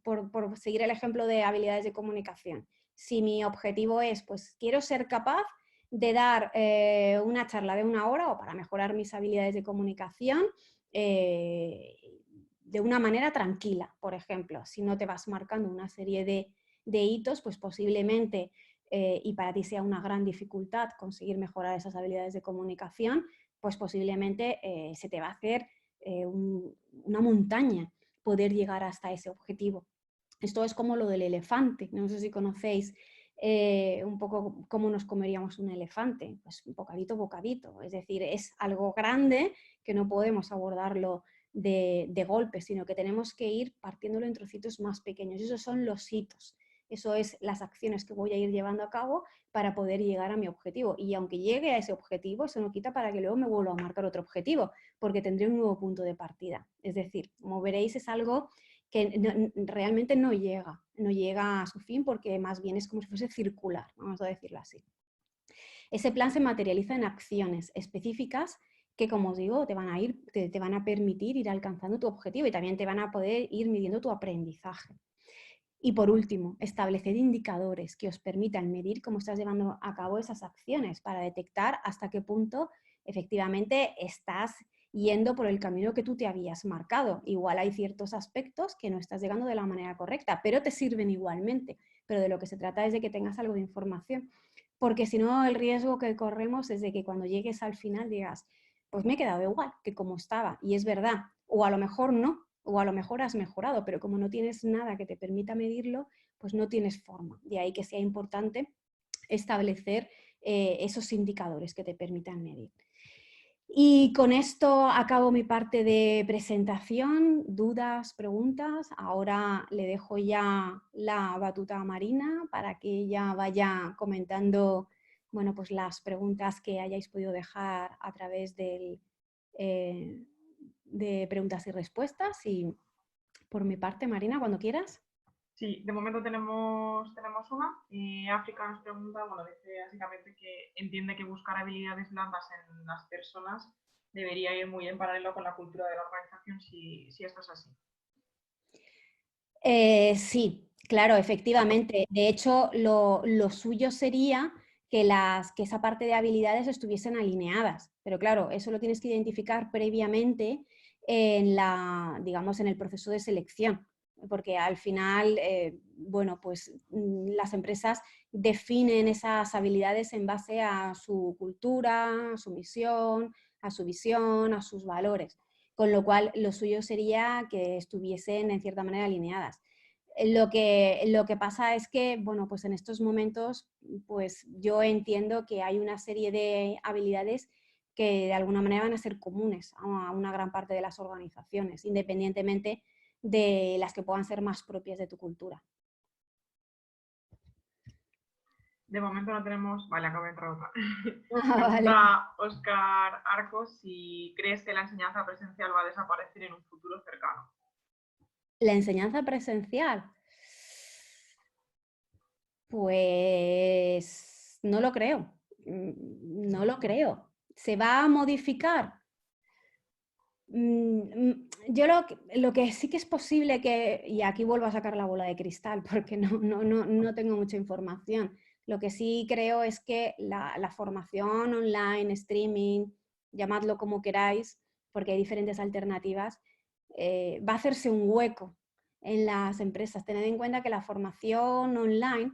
por seguir el ejemplo de habilidades de comunicación, si mi objetivo es, pues quiero ser capaz de dar una charla de 1 hora o para mejorar mis habilidades de comunicación de una manera tranquila, por ejemplo. Si no te vas marcando una serie de hitos, pues posiblemente, y para ti sea una gran dificultad conseguir mejorar esas habilidades de comunicación, pues posiblemente se te va a hacer una montaña poder llegar hasta ese objetivo. Esto es como lo del elefante, no sé si conocéis un poco cómo nos comeríamos un elefante, pues bocadito, bocadito, es decir, es algo grande que no podemos abordarlo de golpe, sino que tenemos que ir partiéndolo en trocitos más pequeños. Esos son los hitos, eso es las acciones que voy a ir llevando a cabo para poder llegar a mi objetivo. Y aunque llegue a ese objetivo, eso no quita para que luego me vuelva a marcar otro objetivo, porque tendré un nuevo punto de partida. Es decir, como veréis, es algo que realmente no llega a su fin porque más bien es como si fuese circular, vamos a decirlo así. Ese plan se materializa en acciones específicas que, como os digo, te van a permitir ir alcanzando tu objetivo y también te van a poder ir midiendo tu aprendizaje. Y por último, establecer indicadores que os permitan medir cómo estás llevando a cabo esas acciones para detectar hasta qué punto efectivamente estás yendo por el camino que tú te habías marcado. Igual hay ciertos aspectos que no estás llegando de la manera correcta, pero te sirven igualmente. Pero de lo que se trata es de que tengas algo de información, porque si no, el riesgo que corremos es de que cuando llegues al final digas, pues me he quedado igual que como estaba, y es verdad, o a lo mejor no, o a lo mejor has mejorado, pero como no tienes nada que te permita medirlo, pues no tienes forma. De ahí que sea importante establecer esos indicadores que te permitan medir. Y con esto acabo mi parte de presentación. ¿Dudas, preguntas? Ahora le dejo ya la batuta a Marina para que ella vaya comentando, bueno, pues las preguntas que hayáis podido dejar a través de preguntas y respuestas. Y por mi parte, Marina, cuando quieras. Sí, de momento tenemos una. África nos pregunta, bueno, dice básicamente que entiende que buscar habilidades blandas en las personas debería ir muy en paralelo con la cultura de la organización, si esto es así. Sí, claro, efectivamente. De hecho, lo suyo sería que esa parte de habilidades estuviesen alineadas. Pero claro, eso lo tienes que identificar previamente digamos, en el proceso de selección. Porque al final, bueno, pues las empresas definen esas habilidades en base a su cultura, a su misión, a su visión, a sus valores. Con lo cual, lo suyo sería que estuviesen en cierta manera alineadas. Lo que pasa es que, bueno, pues en estos momentos, pues yo entiendo que hay una serie de habilidades que de alguna manera van a ser comunes a una gran parte de las organizaciones, independientemente de las que puedan ser más propias de tu cultura. De momento no tenemos... Vale, acabo de entrar otra. Vale. Pregunta Óscar Arcos si crees que la enseñanza presencial va a desaparecer en un futuro cercano. La enseñanza presencial, pues no lo creo. No lo creo. ¿Se va a modificar? Yo lo que sí que es posible que, y aquí vuelvo a sacar la bola de cristal porque no tengo mucha información, Lo que sí creo es que la formación online, streaming, llamadlo como queráis, porque hay diferentes alternativas, va a hacerse un hueco en las empresas. Tened en cuenta que la formación online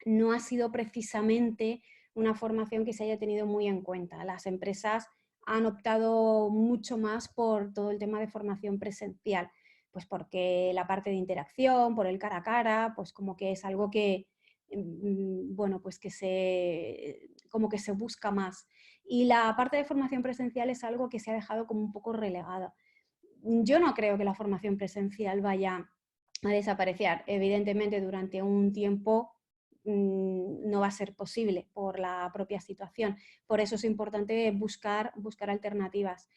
no ha sido precisamente una formación que se haya tenido muy en cuenta. Las empresas han optado mucho más por todo el tema de formación presencial, pues porque la parte de interacción, por el cara a cara, pues como que es algo que, bueno, pues que como que se busca más. Y la parte de formación presencial es algo que se ha dejado como un poco relegada. Yo no creo que la formación presencial vaya a desaparecer. Evidentemente, durante un tiempo no va a ser posible por la propia situación. Por eso es importante buscar alternativas.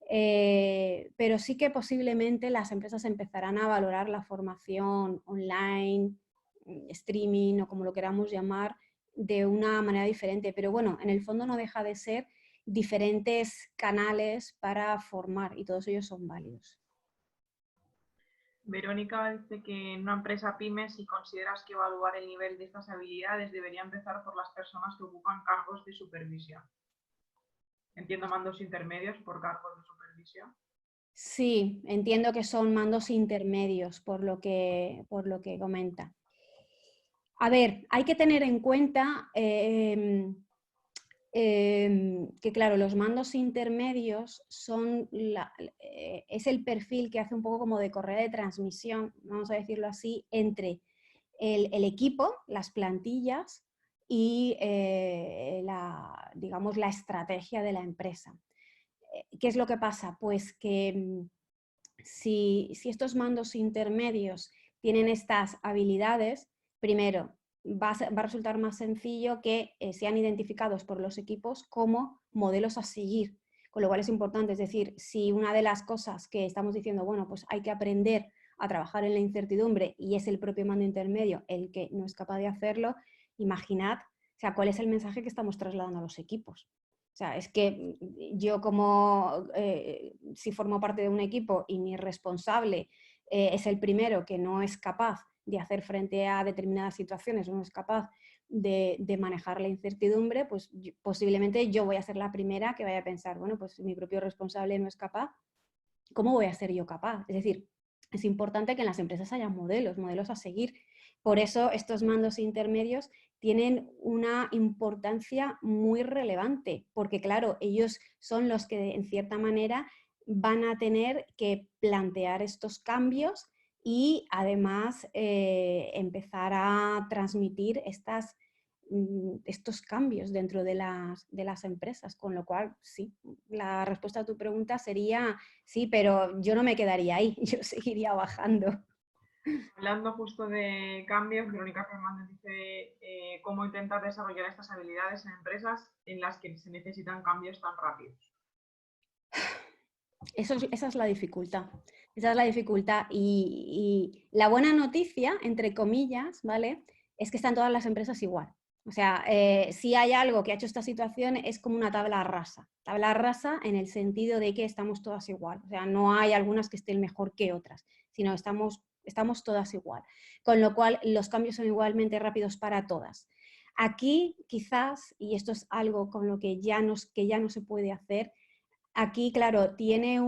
Pero sí que posiblemente las empresas empezarán a valorar la formación online, streaming o como lo queramos llamar, de una manera diferente. Pero bueno, en el fondo no deja de ser diferentes canales para formar y todos ellos son válidos. Verónica dice que en una empresa pyme, si consideras que evaluar el nivel de estas habilidades debería empezar por las personas que ocupan cargos de supervisión. Entiendo mandos intermedios por cargos de supervisión. Sí, entiendo que son mandos intermedios por lo que comenta. A ver, hay que tener en cuenta que, claro, los mandos intermedios es el perfil que hace un poco como de correa de transmisión, vamos a decirlo así, entre el equipo, las plantillas y digamos, la estrategia de la empresa. ¿Qué es lo que pasa? Pues que si estos mandos intermedios tienen estas habilidades, primero, va a resultar más sencillo que sean identificados por los equipos como modelos a seguir, con lo cual es importante, es decir, si una de las cosas que estamos diciendo, bueno, pues hay que aprender a trabajar en la incertidumbre y es el propio mando intermedio el que no es capaz de hacerlo, imaginad, o sea, cuál es el mensaje que estamos trasladando a los equipos. O sea, es que yo como si formo parte de un equipo y mi responsable es el primero que no es capaz de hacer frente a determinadas situaciones, no es capaz de manejar la incertidumbre, pues posiblemente yo voy a ser la primera que vaya a pensar, bueno, pues mi propio responsable no es capaz, ¿cómo voy a ser yo capaz? Es decir, es importante que en las empresas haya modelos a seguir. Por eso estos mandos intermedios tienen una importancia muy relevante, porque claro, ellos son los que en cierta manera van a tener que plantear estos cambios y además empezar a transmitir estos cambios dentro de las empresas, con lo cual sí, la respuesta a tu pregunta sería sí, pero yo no me quedaría ahí, yo seguiría bajando. Hablando justo de cambios, Verónica Fernández dice cómo intentar desarrollar estas habilidades en empresas en las que se necesitan cambios tan rápidos. Esa es la dificultad. Esa es la dificultad. Y la buena noticia, entre comillas, ¿vale? Es que están todas las empresas igual. O sea, si hay algo que ha hecho esta situación es como una tabla rasa. Tabla rasa en el sentido de que estamos todas igual. O sea, no hay algunas que estén mejor que otras, sino estamos todas igual. Con lo cual, los cambios son igualmente rápidos para todas. Aquí, quizás, y esto es algo con lo que ya no se puede hacer, aquí, claro, tiene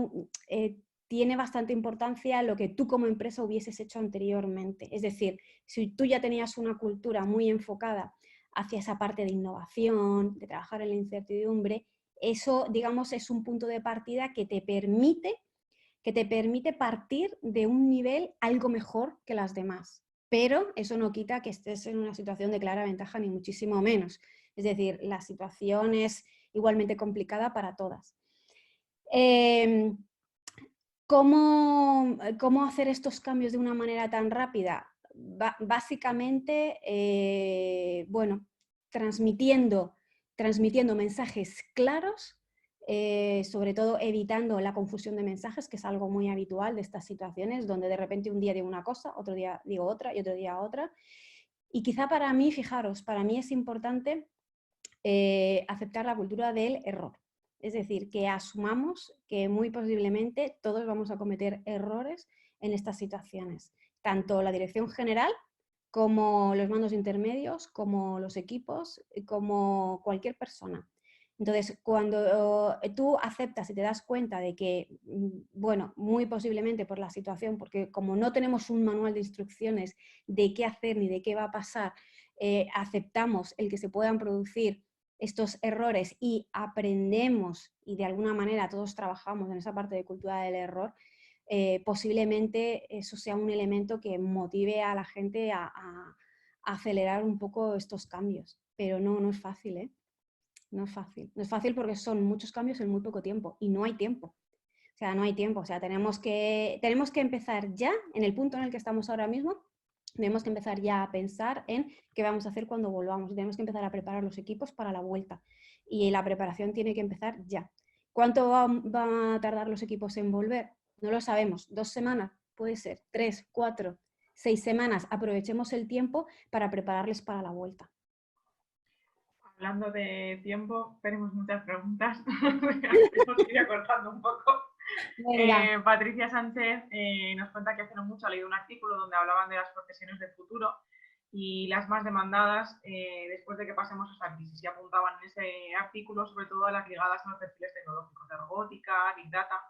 bastante importancia lo que tú como empresa hubieses hecho anteriormente. Es decir, si tú ya tenías una cultura muy enfocada hacia esa parte de innovación, de trabajar en la incertidumbre, eso, digamos, es un punto de partida que te permite partir de un nivel algo mejor que las demás. Pero eso no quita que estés en una situación de clara ventaja, ni muchísimo menos. Es decir, la situación es igualmente complicada para todas. ¿Cómo hacer estos cambios de una manera tan rápida? Básicamente, bueno, transmitiendo mensajes claros, sobre todo evitando la confusión de mensajes, que es algo muy habitual de estas situaciones, donde de repente un día digo una cosa, otro día digo otra y otro día otra. Y quizá para mí, fijaros, para mí es importante aceptar la cultura del error. Es decir, que asumamos que muy posiblemente todos vamos a cometer errores en estas situaciones. Tanto la dirección general como los mandos intermedios, como los equipos, como cualquier persona. Entonces, cuando tú aceptas y te das cuenta de que, bueno, muy posiblemente por la situación, porque como no tenemos un manual de instrucciones de qué hacer ni de qué va a pasar, aceptamos el que se puedan producir estos errores y aprendemos y de alguna manera todos trabajamos en esa parte de cultura del error, posiblemente eso sea un elemento que motive a la gente a acelerar un poco estos cambios. Pero no es fácil, ¿eh? No es fácil. No es fácil porque son muchos cambios en muy poco tiempo y no hay tiempo. O sea, no hay tiempo. O sea, tenemos que empezar ya, en el punto en el que estamos ahora mismo, tenemos que empezar ya a pensar en qué vamos a hacer cuando volvamos. Tenemos que empezar a preparar los equipos para la vuelta. Y la preparación tiene que empezar ya. ¿Cuánto va a tardar los equipos en volver? No lo sabemos. 2 semanas, puede ser. 3, 4, 6 semanas. Aprovechemos el tiempo para prepararles para la vuelta. Hablando de tiempo, tenemos muchas preguntas. Nos iría cortando un poco. Patricia Sánchez nos cuenta que hace no mucho ha leído un artículo donde hablaban de las profesiones del futuro y las más demandadas después de que pasemos esta crisis. Y apuntaban en ese artículo sobre todo a las ligadas a los perfiles tecnológicos de robótica, big data.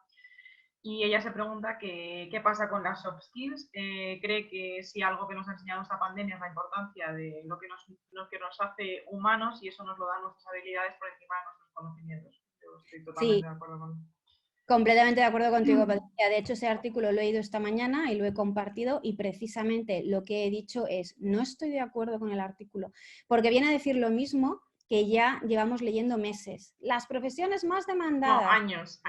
Y ella se pregunta qué pasa con las soft skills. Cree que si algo que nos ha enseñado esta pandemia es la importancia de lo que nos hace humanos y eso nos lo dan nuestras habilidades por encima de nuestros conocimientos. Yo estoy totalmente de acuerdo con eso. Completamente de acuerdo contigo, Patricia. De hecho, ese artículo lo he leído esta mañana y lo he compartido y precisamente lo que he dicho es, no estoy de acuerdo con el artículo, porque viene a decir lo mismo que ya llevamos leyendo meses. Las profesiones más demandadas... No, años.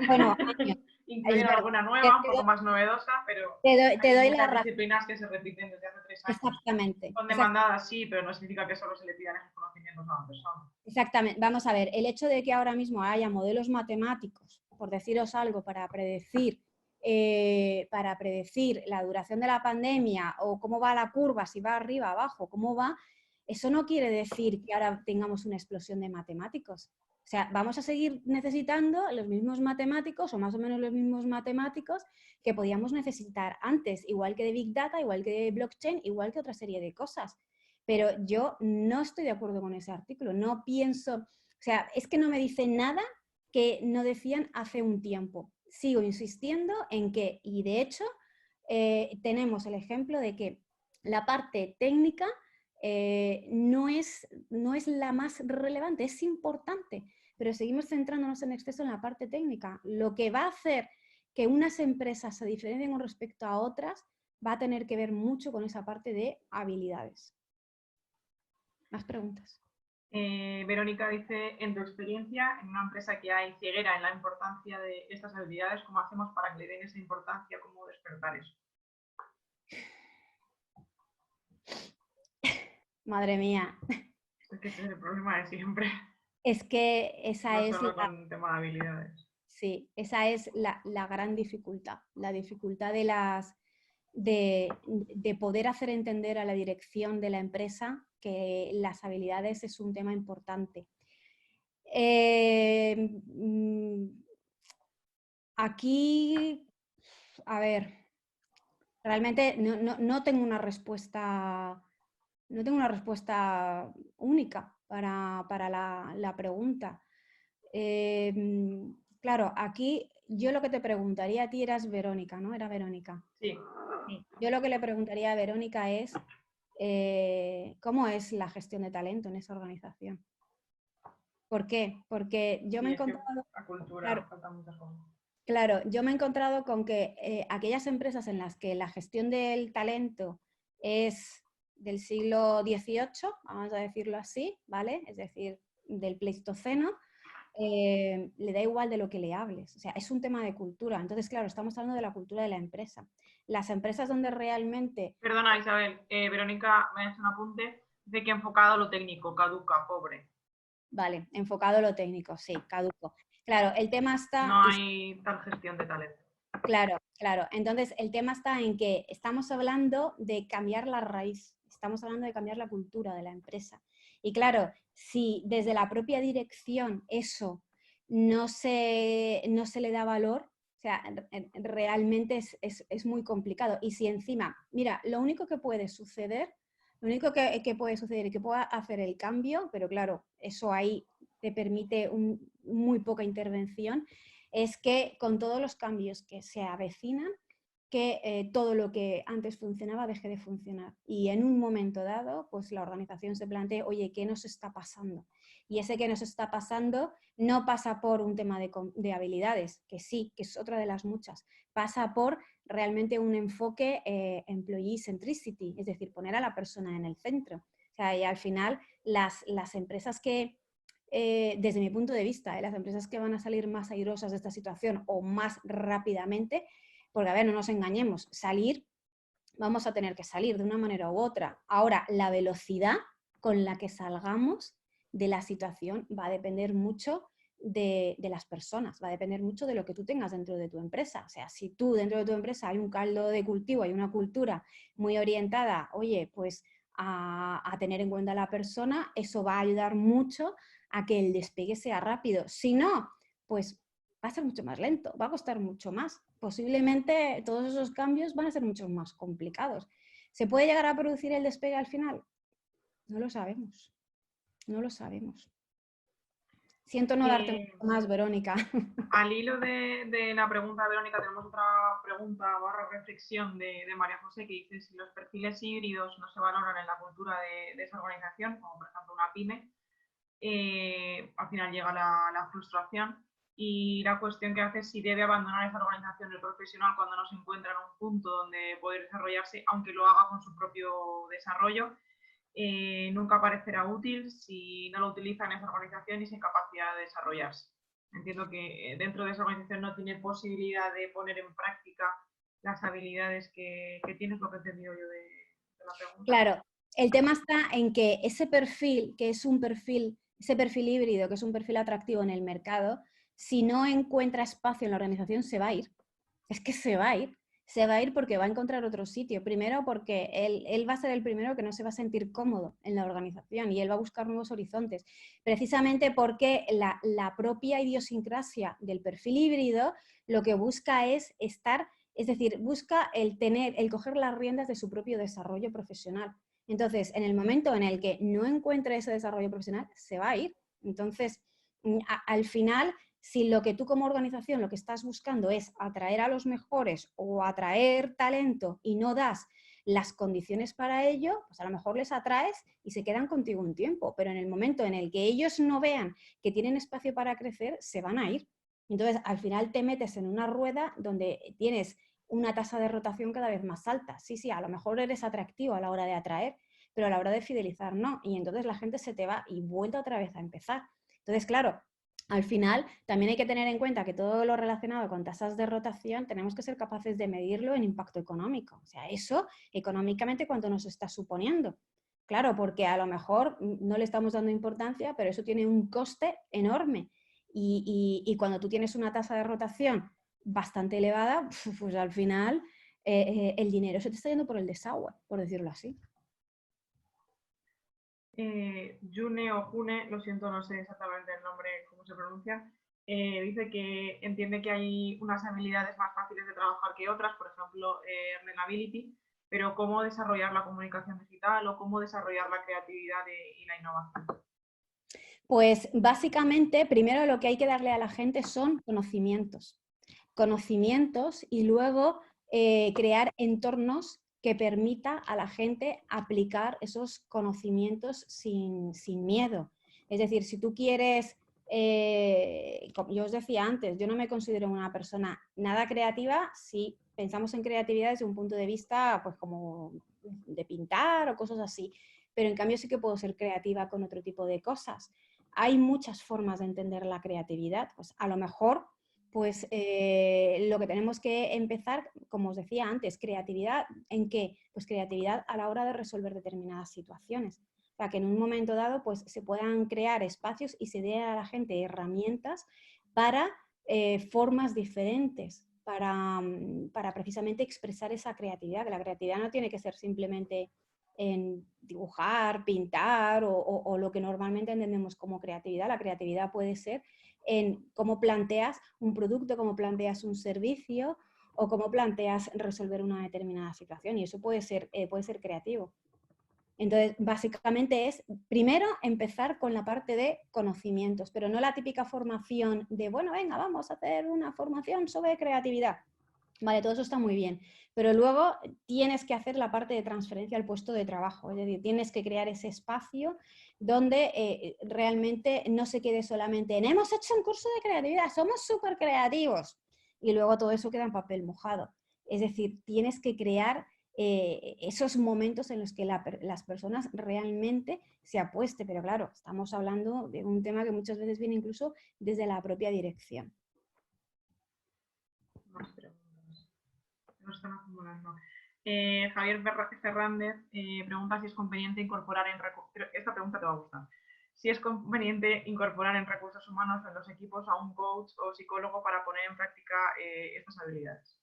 Bueno, años. Incluyeron alguna nueva, un poco más novedosa, pero te doy hay la muchas disciplinas que se repiten desde hace 3 años. Exactamente. Son demandadas, sí, pero no significa que solo se le pidan esos conocimientos a una persona. Exactamente. Vamos a ver, el hecho de que ahora mismo haya modelos matemáticos, por deciros algo, para predecir la duración de la pandemia o cómo va la curva, si va arriba, abajo, cómo va, eso no quiere decir que ahora tengamos una explosión de matemáticos. O sea, vamos a seguir necesitando los mismos matemáticos o más o menos los mismos matemáticos que podíamos necesitar antes, igual que de Big Data, igual que de blockchain, igual que otra serie de cosas. Pero yo no estoy de acuerdo con ese artículo, no pienso, o sea, es que no me dice nada que no decían hace un tiempo. Sigo insistiendo en que, y de hecho, tenemos el ejemplo de que la parte técnica no es la más relevante, es importante, pero seguimos centrándonos en exceso en la parte técnica. Lo que va a hacer que unas empresas se diferencien con respecto a otras va a tener que ver mucho con esa parte de habilidades. ¿Más preguntas? Verónica dice, en tu experiencia, en una empresa que hay ceguera en la importancia de estas habilidades, ¿cómo hacemos para que le den esa importancia? ¿Cómo despertar eso? Madre mía. Es que ese es el problema de siempre. Es que esa es solo con el tema de habilidades. Sí, esa es la gran dificultad. La dificultad de poder hacer entender a la dirección de la empresa que las habilidades es un tema importante. Aquí, a ver, realmente no tengo una respuesta. No tengo una respuesta única para la pregunta. Claro, aquí yo lo que te preguntaría a ti eras Verónica, ¿no? Era Verónica. Sí. Yo lo que le preguntaría a Verónica es ¿cómo es la gestión de talento en esa organización? ¿Por qué? Porque yo me he encontrado... La cultura, falta muchas cosas. Claro, yo me he encontrado con que aquellas empresas en las que la gestión del talento es del siglo XVIII, vamos a decirlo así, ¿vale? Es decir, del Pleistoceno, le da igual de lo que le hables. O sea, es un tema de cultura. Entonces, claro, estamos hablando de la cultura de la empresa. Las empresas donde realmente... Perdona, Isabel, Verónica me ha hecho un apunte de que enfocado a lo técnico, caduca, pobre. Vale, enfocado a lo técnico, sí, caduco. Claro, el tema está... No hay tal gestión de talento. Claro. Entonces, el tema está en que estamos hablando de cambiar la raíz, estamos hablando de cambiar la cultura de la empresa. Y claro, si desde la propia dirección eso no se le da valor, o sea, realmente es muy complicado. Y si encima, mira, lo único que puede suceder Lo único que puede suceder es que pueda hacer el cambio, pero claro, eso ahí te permite muy poca intervención, es que con todos los cambios que se avecinan, que todo lo que antes funcionaba deje de funcionar. Y en un momento dado, pues la organización se plantea, oye, ¿qué nos está pasando? Y ese que nos está pasando no pasa por un tema de habilidades, que sí, que es otra de las muchas, pasa por realmente un enfoque employee centricity, es decir, poner a la persona en el centro. O sea, y al final las empresas que, desde mi punto de vista, las empresas que van a salir más airosas de esta situación o más rápidamente, porque a ver, no nos engañemos, salir, vamos a tener que salir de una manera u otra. Ahora, la velocidad con la que salgamos de la situación va a depender mucho de las personas, va a depender mucho de lo que tú tengas dentro de tu empresa. O sea, si tú dentro de tu empresa hay un caldo de cultivo, hay una cultura muy orientada, oye, pues a tener en cuenta a la persona, eso va a ayudar mucho a que el despegue sea rápido. Si no, pues va a ser mucho más lento, va a costar mucho más. Posiblemente todos esos cambios van a ser mucho más complicados. ¿Se puede llegar a producir el despegue al final? No lo sabemos, no lo sabemos. Siento no darte mucho más, Verónica. Al hilo de la pregunta, Verónica, tenemos otra pregunta barra reflexión de María José que dice si los perfiles híbridos no se valoran en la cultura de esa organización, como por ejemplo una pyme, al final llega la frustración y la cuestión que hace es si debe abandonar esa organización el profesional cuando no se encuentra en un punto donde poder desarrollarse, aunque lo haga con su propio desarrollo. Nunca parecerá útil si no lo utiliza en esa organización y sin capacidad de desarrollarse. Entiendo que dentro de esa organización no tiene posibilidad de poner en práctica las habilidades que tienes, lo que he entendido yo de la pregunta. Claro, el tema está en que ese perfil, que es un perfil, ese perfil híbrido, que es un perfil atractivo en el mercado, si no encuentra espacio en la organización, se va a ir. Es que se va a ir. Se va a ir porque va a encontrar otro sitio. Primero porque él va a ser el primero que no se va a sentir cómodo en la organización y él va a buscar nuevos horizontes. Precisamente porque la propia idiosincrasia del perfil híbrido lo que busca es estar, es decir, busca el coger las riendas de su propio desarrollo profesional. Entonces, en el momento en el que no encuentre ese desarrollo profesional, se va a ir. Entonces, al final, si lo que tú como organización lo que estás buscando es atraer a los mejores o atraer talento y no das las condiciones para ello, pues a lo mejor les atraes y se quedan contigo un tiempo, pero en el momento en el que ellos no vean que tienen espacio para crecer, se van a ir. Entonces, al final te metes en una rueda donde tienes una tasa de rotación cada vez más alta. Sí, sí, a lo mejor eres atractivo a la hora de atraer, pero a la hora de fidelizar no. Y entonces la gente se te va y vuelve otra vez a empezar. Entonces, claro, al final también hay que tener en cuenta que todo lo relacionado con tasas de rotación tenemos que ser capaces de medirlo en impacto económico. O sea, eso económicamente cuánto nos está suponiendo. Claro, porque a lo mejor no le estamos dando importancia, pero eso tiene un coste enorme. Y cuando tú tienes una tasa de rotación bastante elevada, pues al final el dinero se te está yendo por el desagüe, por decirlo así. June o June, lo siento, no sé exactamente el nombre, cómo se pronuncia, dice que entiende que hay unas habilidades más fáciles de trabajar que otras, por ejemplo, Renability, pero cómo desarrollar la comunicación digital o cómo desarrollar la creatividad y la innovación. Pues básicamente, primero lo que hay que darle a la gente son conocimientos. Conocimientos y luego crear entornos que permita a la gente aplicar esos conocimientos sin miedo. Es decir, si tú quieres, como yo os decía antes, yo no me considero una persona nada creativa si pensamos en creatividad desde un punto de vista pues como de pintar o cosas así, pero en cambio sí que puedo ser creativa con otro tipo de cosas. Hay muchas formas de entender la creatividad, pues a lo mejor pues lo que tenemos que empezar, como os decía antes, creatividad, ¿en qué? Pues creatividad a la hora de resolver determinadas situaciones. Para que en un momento dado pues, se puedan crear espacios y se dé a la gente herramientas para formas diferentes, para precisamente expresar esa creatividad, que la creatividad no tiene que ser simplemente en dibujar, pintar o lo que normalmente entendemos como creatividad. La creatividad puede ser en cómo planteas un producto, cómo planteas un servicio o cómo planteas resolver una determinada situación y eso puede ser creativo. Entonces, básicamente es, primero, empezar con la parte de conocimientos, pero no la típica formación de, bueno, venga, vamos a hacer una formación sobre creatividad. Vale, todo eso está muy bien, pero luego tienes que hacer la parte de transferencia al puesto de trabajo, es decir, tienes que crear ese espacio donde realmente no se quede solamente en hemos hecho un curso de creatividad, somos súper creativos, y luego todo eso queda en papel mojado. Es decir, tienes que crear esos momentos en los que las personas realmente se apueste, pero claro, estamos hablando de un tema que muchas veces viene incluso desde la propia dirección. Más preguntas. No están acumulando. Javier Fernández pregunta si es conveniente incorporar en esta pregunta te va a gustar. Si es conveniente incorporar en recursos humanos en los equipos a un coach o psicólogo para poner en práctica estas habilidades.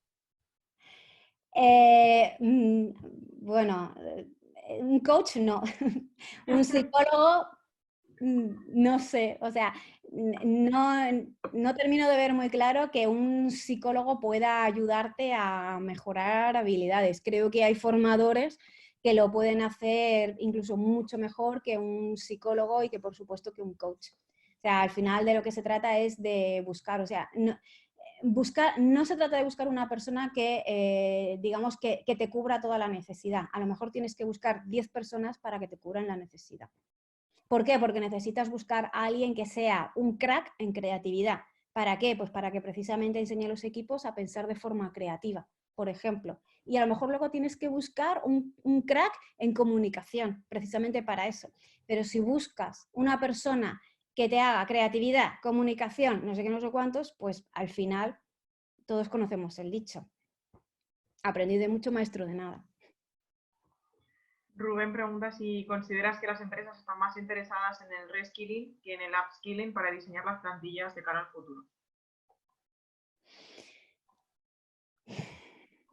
Bueno, un coach no, un psicólogo no sé, o sea, no termino de ver muy claro que un psicólogo pueda ayudarte a mejorar habilidades. Creo que hay formadores que lo pueden hacer incluso mucho mejor que un psicólogo y que por supuesto que un coach. O sea, al final de lo que se trata es de buscar, o sea, no se trata de buscar una persona que, digamos, que te cubra toda la necesidad. A lo mejor tienes que buscar 10 personas para que te cubran la necesidad. ¿Por qué? Porque necesitas buscar a alguien que sea un crack en creatividad. ¿Para qué? Pues para que precisamente enseñe a los equipos a pensar de forma creativa, por ejemplo. Y a lo mejor luego tienes que buscar un crack en comunicación, precisamente para eso. Pero si buscas una persona que te haga creatividad, comunicación, no sé qué, no sé cuántos, pues al final todos conocemos el dicho. Aprendí de mucho, maestro de nada. Rubén pregunta si consideras que las empresas están más interesadas en el reskilling que en el upskilling para diseñar las plantillas de cara al futuro.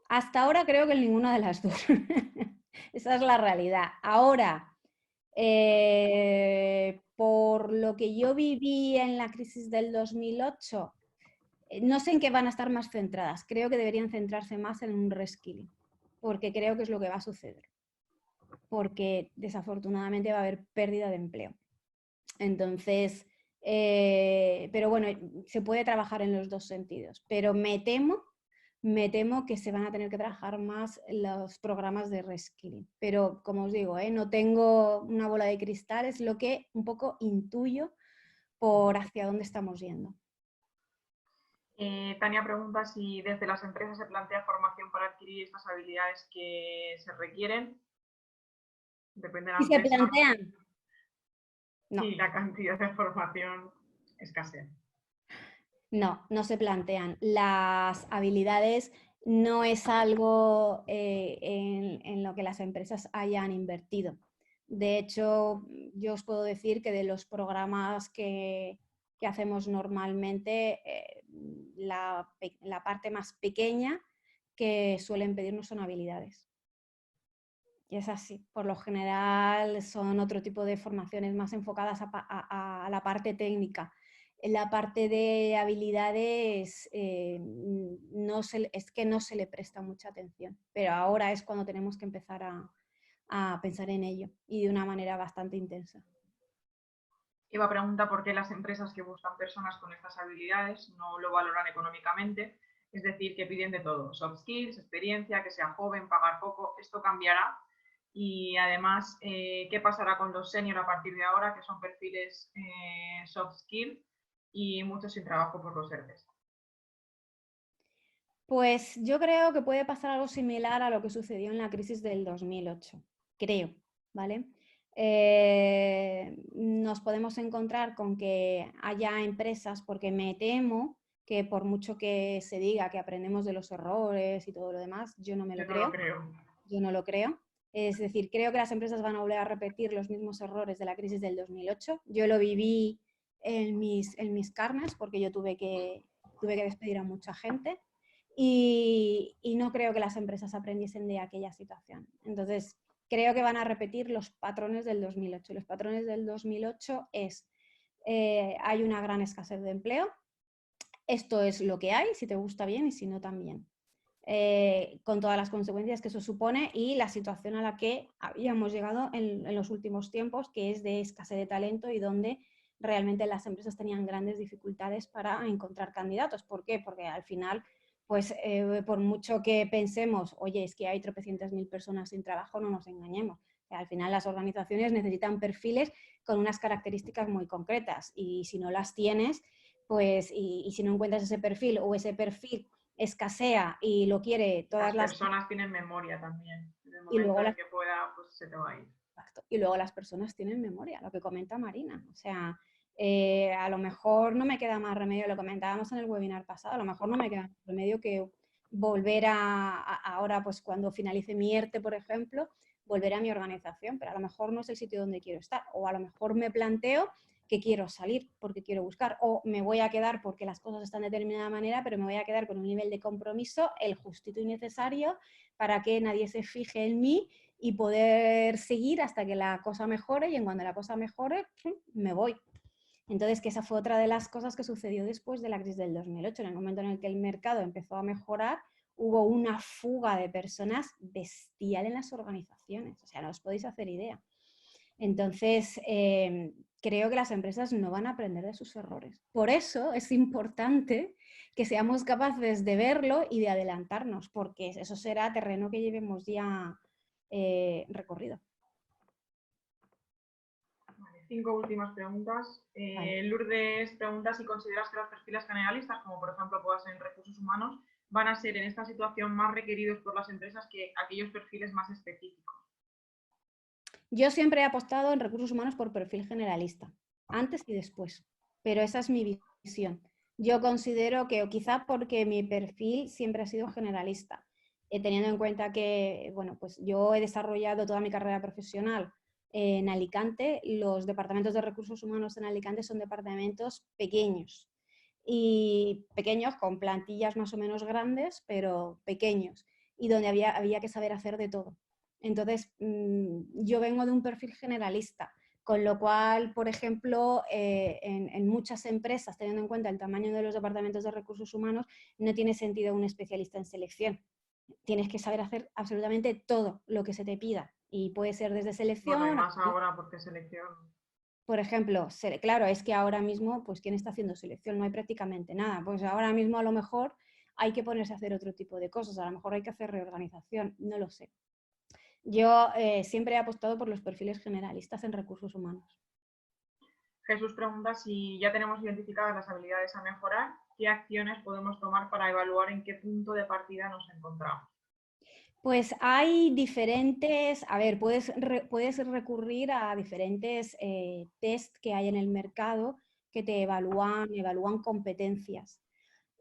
Hasta ahora creo que en ninguna de las dos. Esa es la realidad. Ahora, por lo que yo viví en la crisis del 2008, no sé en qué van a estar más centradas. Creo que deberían centrarse más en un reskilling, porque creo que es lo que va a suceder. Porque desafortunadamente va a haber pérdida de empleo. Entonces, pero bueno, se puede trabajar en los dos sentidos. Pero me temo que se van a tener que trabajar más los programas de reskilling. Pero como os digo, no tengo una bola de cristal, es lo que un poco intuyo por hacia dónde estamos yendo. Tania pregunta si desde las empresas se plantea formación para adquirir estas habilidades que se requieren. Depende de la ¿Y se empresa. plantean? No. Y la cantidad de formación escasea. No se plantean. Las habilidades no es algo en lo que las empresas hayan invertido. De hecho, yo os puedo decir que de los programas que hacemos normalmente, la parte más pequeña que suelen pedirnos son habilidades. Y es así. Por lo general son otro tipo de formaciones más enfocadas a la parte técnica. En la parte de habilidades es que no se le presta mucha atención, pero ahora es cuando tenemos que empezar a pensar en ello y de una manera bastante intensa. Eva pregunta por qué las empresas que buscan personas con estas habilidades no lo valoran económicamente, es decir, que piden de todo, soft skills, experiencia, que sea joven, pagar poco, esto cambiará. Y además, ¿qué pasará con los senior a partir de ahora, que son perfiles soft skill y muchos sin trabajo por los ERTES? Pues yo creo que puede pasar algo similar a lo que sucedió en la crisis del 2008, creo, ¿vale? Nos podemos encontrar con que haya empresas, porque me temo que por mucho que se diga que aprendemos de los errores y todo lo demás, yo no me lo Yo no lo creo. creo. Yo no lo creo. Es decir, creo que las empresas van a volver a repetir los mismos errores de la crisis del 2008. Yo lo viví en mis carnes porque yo tuve que despedir a mucha gente y no creo que las empresas aprendiesen de aquella situación. Entonces, creo que van a repetir los patrones del 2008. Los patrones del 2008 es, hay una gran escasez de empleo, esto es lo que hay, si te gusta bien y si no también. con todas las consecuencias que eso supone y la situación a la que habíamos llegado en los últimos tiempos, que es de escasez de talento y donde realmente las empresas tenían grandes dificultades para encontrar candidatos. ¿Por qué? Porque al final, pues por mucho que pensemos, oye, es que hay tropecientas mil personas sin trabajo, no nos engañemos. O sea, al final las organizaciones necesitan perfiles con unas características muy concretas y si no las tienes, pues y si no encuentras ese perfil o ese perfil escasea y lo quiere Las todas las... personas tienen memoria también. En el Y momento luego en las, el que pueda, pues se te va a ir. y luego las personas tienen memoria, lo que comenta Marina. O sea, a lo mejor no me queda más remedio, lo comentábamos en el webinar pasado, a lo mejor no me queda más remedio que volver ahora, pues cuando finalice mi ERTE, por ejemplo, volver a mi organización, pero a lo mejor no es el sitio donde quiero estar. O a lo mejor me planteo que quiero salir porque quiero buscar, o me voy a quedar porque las cosas están de determinada manera, pero me voy a quedar con un nivel de compromiso, el justito y necesario, para que nadie se fije en mí y poder seguir hasta que la cosa mejore, y en cuando la cosa mejore, me voy. Entonces, que esa fue otra de las cosas que sucedió después de la crisis del 2008. En el momento en el que el mercado empezó a mejorar, hubo una fuga de personas bestial en las organizaciones. O sea, no os podéis hacer idea. Entonces, creo que las empresas no van a aprender de sus errores. Por eso es importante que seamos capaces de verlo y de adelantarnos, porque eso será terreno que llevemos ya recorrido. Vale, 5 últimas preguntas. Vale. Lourdes pregunta si consideras que los perfiles generalistas, como por ejemplo puedan ser en recursos humanos, van a ser en esta situación más requeridos por las empresas que aquellos perfiles más específicos. Yo siempre he apostado en recursos humanos por perfil generalista, antes y después, pero esa es mi visión. Yo considero que, o quizá porque mi perfil siempre ha sido generalista, teniendo en cuenta que, bueno, pues yo he desarrollado toda mi carrera profesional en Alicante. Los departamentos de recursos humanos en Alicante son departamentos pequeños, y pequeños con plantillas más o menos grandes, pero pequeños, y donde había que saber hacer de todo. Entonces, yo vengo de un perfil generalista, con lo cual, por ejemplo, en muchas empresas, teniendo en cuenta el tamaño de los departamentos de recursos humanos, no tiene sentido un especialista en selección. Tienes que saber hacer absolutamente todo lo que se te pida, y puede ser desde Bueno, y selección. más ahora porque selección. Por ejemplo, claro, es que ahora mismo, pues, ¿quién está haciendo selección? No hay prácticamente nada. Pues ahora mismo a lo mejor hay que ponerse a hacer otro tipo de cosas, a lo mejor hay que hacer reorganización, no lo sé. Yo siempre he apostado por los perfiles generalistas en recursos humanos. Jesús pregunta si ya tenemos identificadas las habilidades a mejorar, ¿qué acciones podemos tomar para evaluar en qué punto de partida nos encontramos? Pues hay diferentes, a ver, puedes recurrir a diferentes test que hay en el mercado que te evalúan competencias.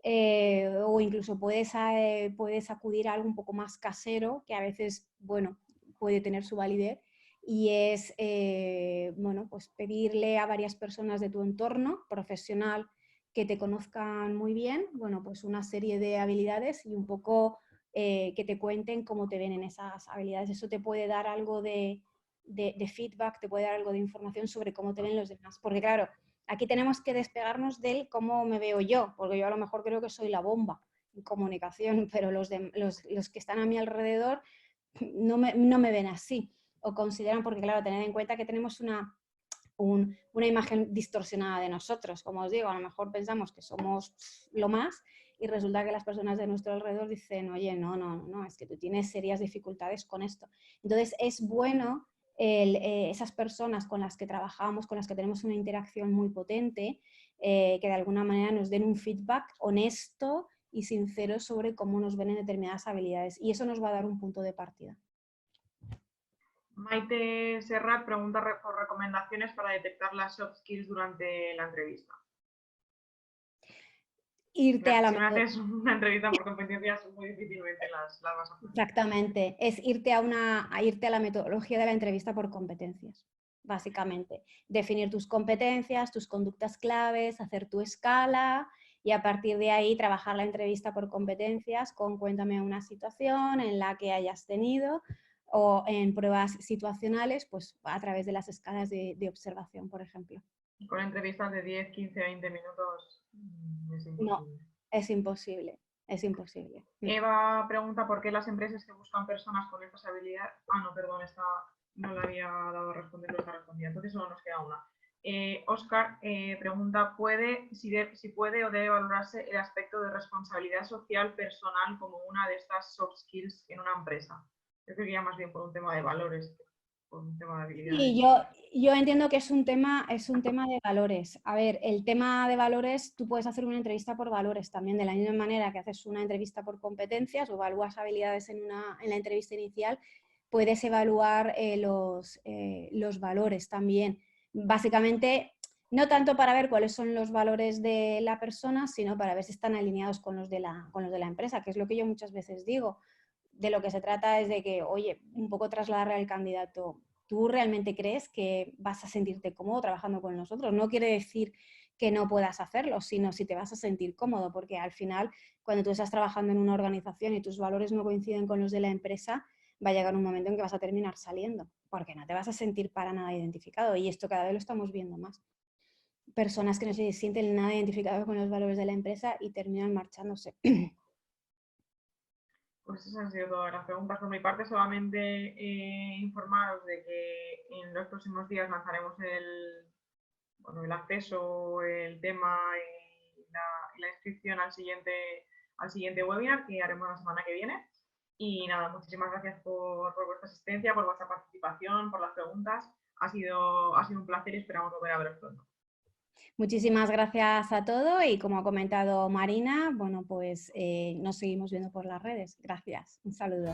O incluso puedes acudir a algo un poco más casero, que a veces, bueno, puede tener su validez, y es, bueno, pues pedirle a varias personas de tu entorno profesional que te conozcan muy bien, bueno, pues una serie de habilidades y un poco que te cuenten cómo te ven en esas habilidades. Eso te puede dar algo de feedback, te puede dar algo de información sobre cómo te ven los demás, porque claro, aquí tenemos que despegarnos del cómo me veo yo, porque yo a lo mejor creo que soy la bomba en comunicación, pero los que están a mi alrededor no me ven así, o consideran, porque claro, tened en cuenta que tenemos una imagen distorsionada de nosotros. Como os digo, a lo mejor pensamos que somos lo más y resulta que las personas de nuestro alrededor dicen, oye, no, es que tú tienes serias dificultades con esto. Entonces es bueno esas personas con las que trabajamos, con las que tenemos una interacción muy potente, que de alguna manera nos den un feedback honesto y sincero sobre cómo nos ven en determinadas habilidades, y eso nos va a dar un punto de partida. Maite Serrat pregunta por recomendaciones para detectar las soft skills durante la entrevista. Irte a la Si me haces una entrevista por competencias, muy difícilmente las vas a hacer. Exactamente, es irte irte a la metodología de la entrevista por competencias, básicamente. Definir tus competencias, tus conductas claves, hacer tu escala y a partir de ahí trabajar la entrevista por competencias con cuéntame una situación en la que hayas tenido, o en pruebas situacionales, pues a través de las escalas de observación, por ejemplo. Con entrevistas de 10, 15, 20 minutos es No, imposible. es imposible. es imposible. Eva pregunta por qué las empresas que buscan personas con estas habilidades... Ah, no, perdón, esta no la había dado a responder, no está respondida. Entonces solo nos queda una. Oscar pregunta, si puede o debe valorarse el aspecto de responsabilidad social personal como una de estas soft skills en una empresa. Yo creo que ya más bien por un tema de valores, por un tema de habilidades. Sí, yo entiendo que es un tema de valores. A ver, el tema de valores, tú puedes hacer una entrevista por valores también, de la misma manera que haces una entrevista por competencias o evalúas habilidades en la entrevista inicial, puedes evaluar los valores también. Básicamente, no tanto para ver cuáles son los valores de la persona, sino para ver si están alineados con los de la empresa, que es lo que yo muchas veces digo. De lo que se trata es de que, oye, un poco trasladarle al candidato, ¿tú realmente crees que vas a sentirte cómodo trabajando con nosotros? No quiere decir que no puedas hacerlo, sino si te vas a sentir cómodo, porque al final, cuando tú estás trabajando en una organización y tus valores no coinciden con los de la empresa, va a llegar un momento en que vas a terminar saliendo, porque no te vas a sentir para nada identificado, y esto cada vez lo estamos viendo más. Personas que no se sienten nada identificadas con los valores de la empresa y terminan marchándose. Pues esas han sido todas las preguntas. Por mi parte, solamente informaros de que en los próximos días lanzaremos el acceso, el tema y la inscripción al siguiente webinar que haremos la semana que viene. Y nada, muchísimas gracias por vuestra asistencia, por vuestra participación, por las preguntas. Ha sido un placer y esperamos volver a veros pronto. Muchísimas gracias a todos y como ha comentado Marina, bueno, pues nos seguimos viendo por las redes. Gracias. Un saludo.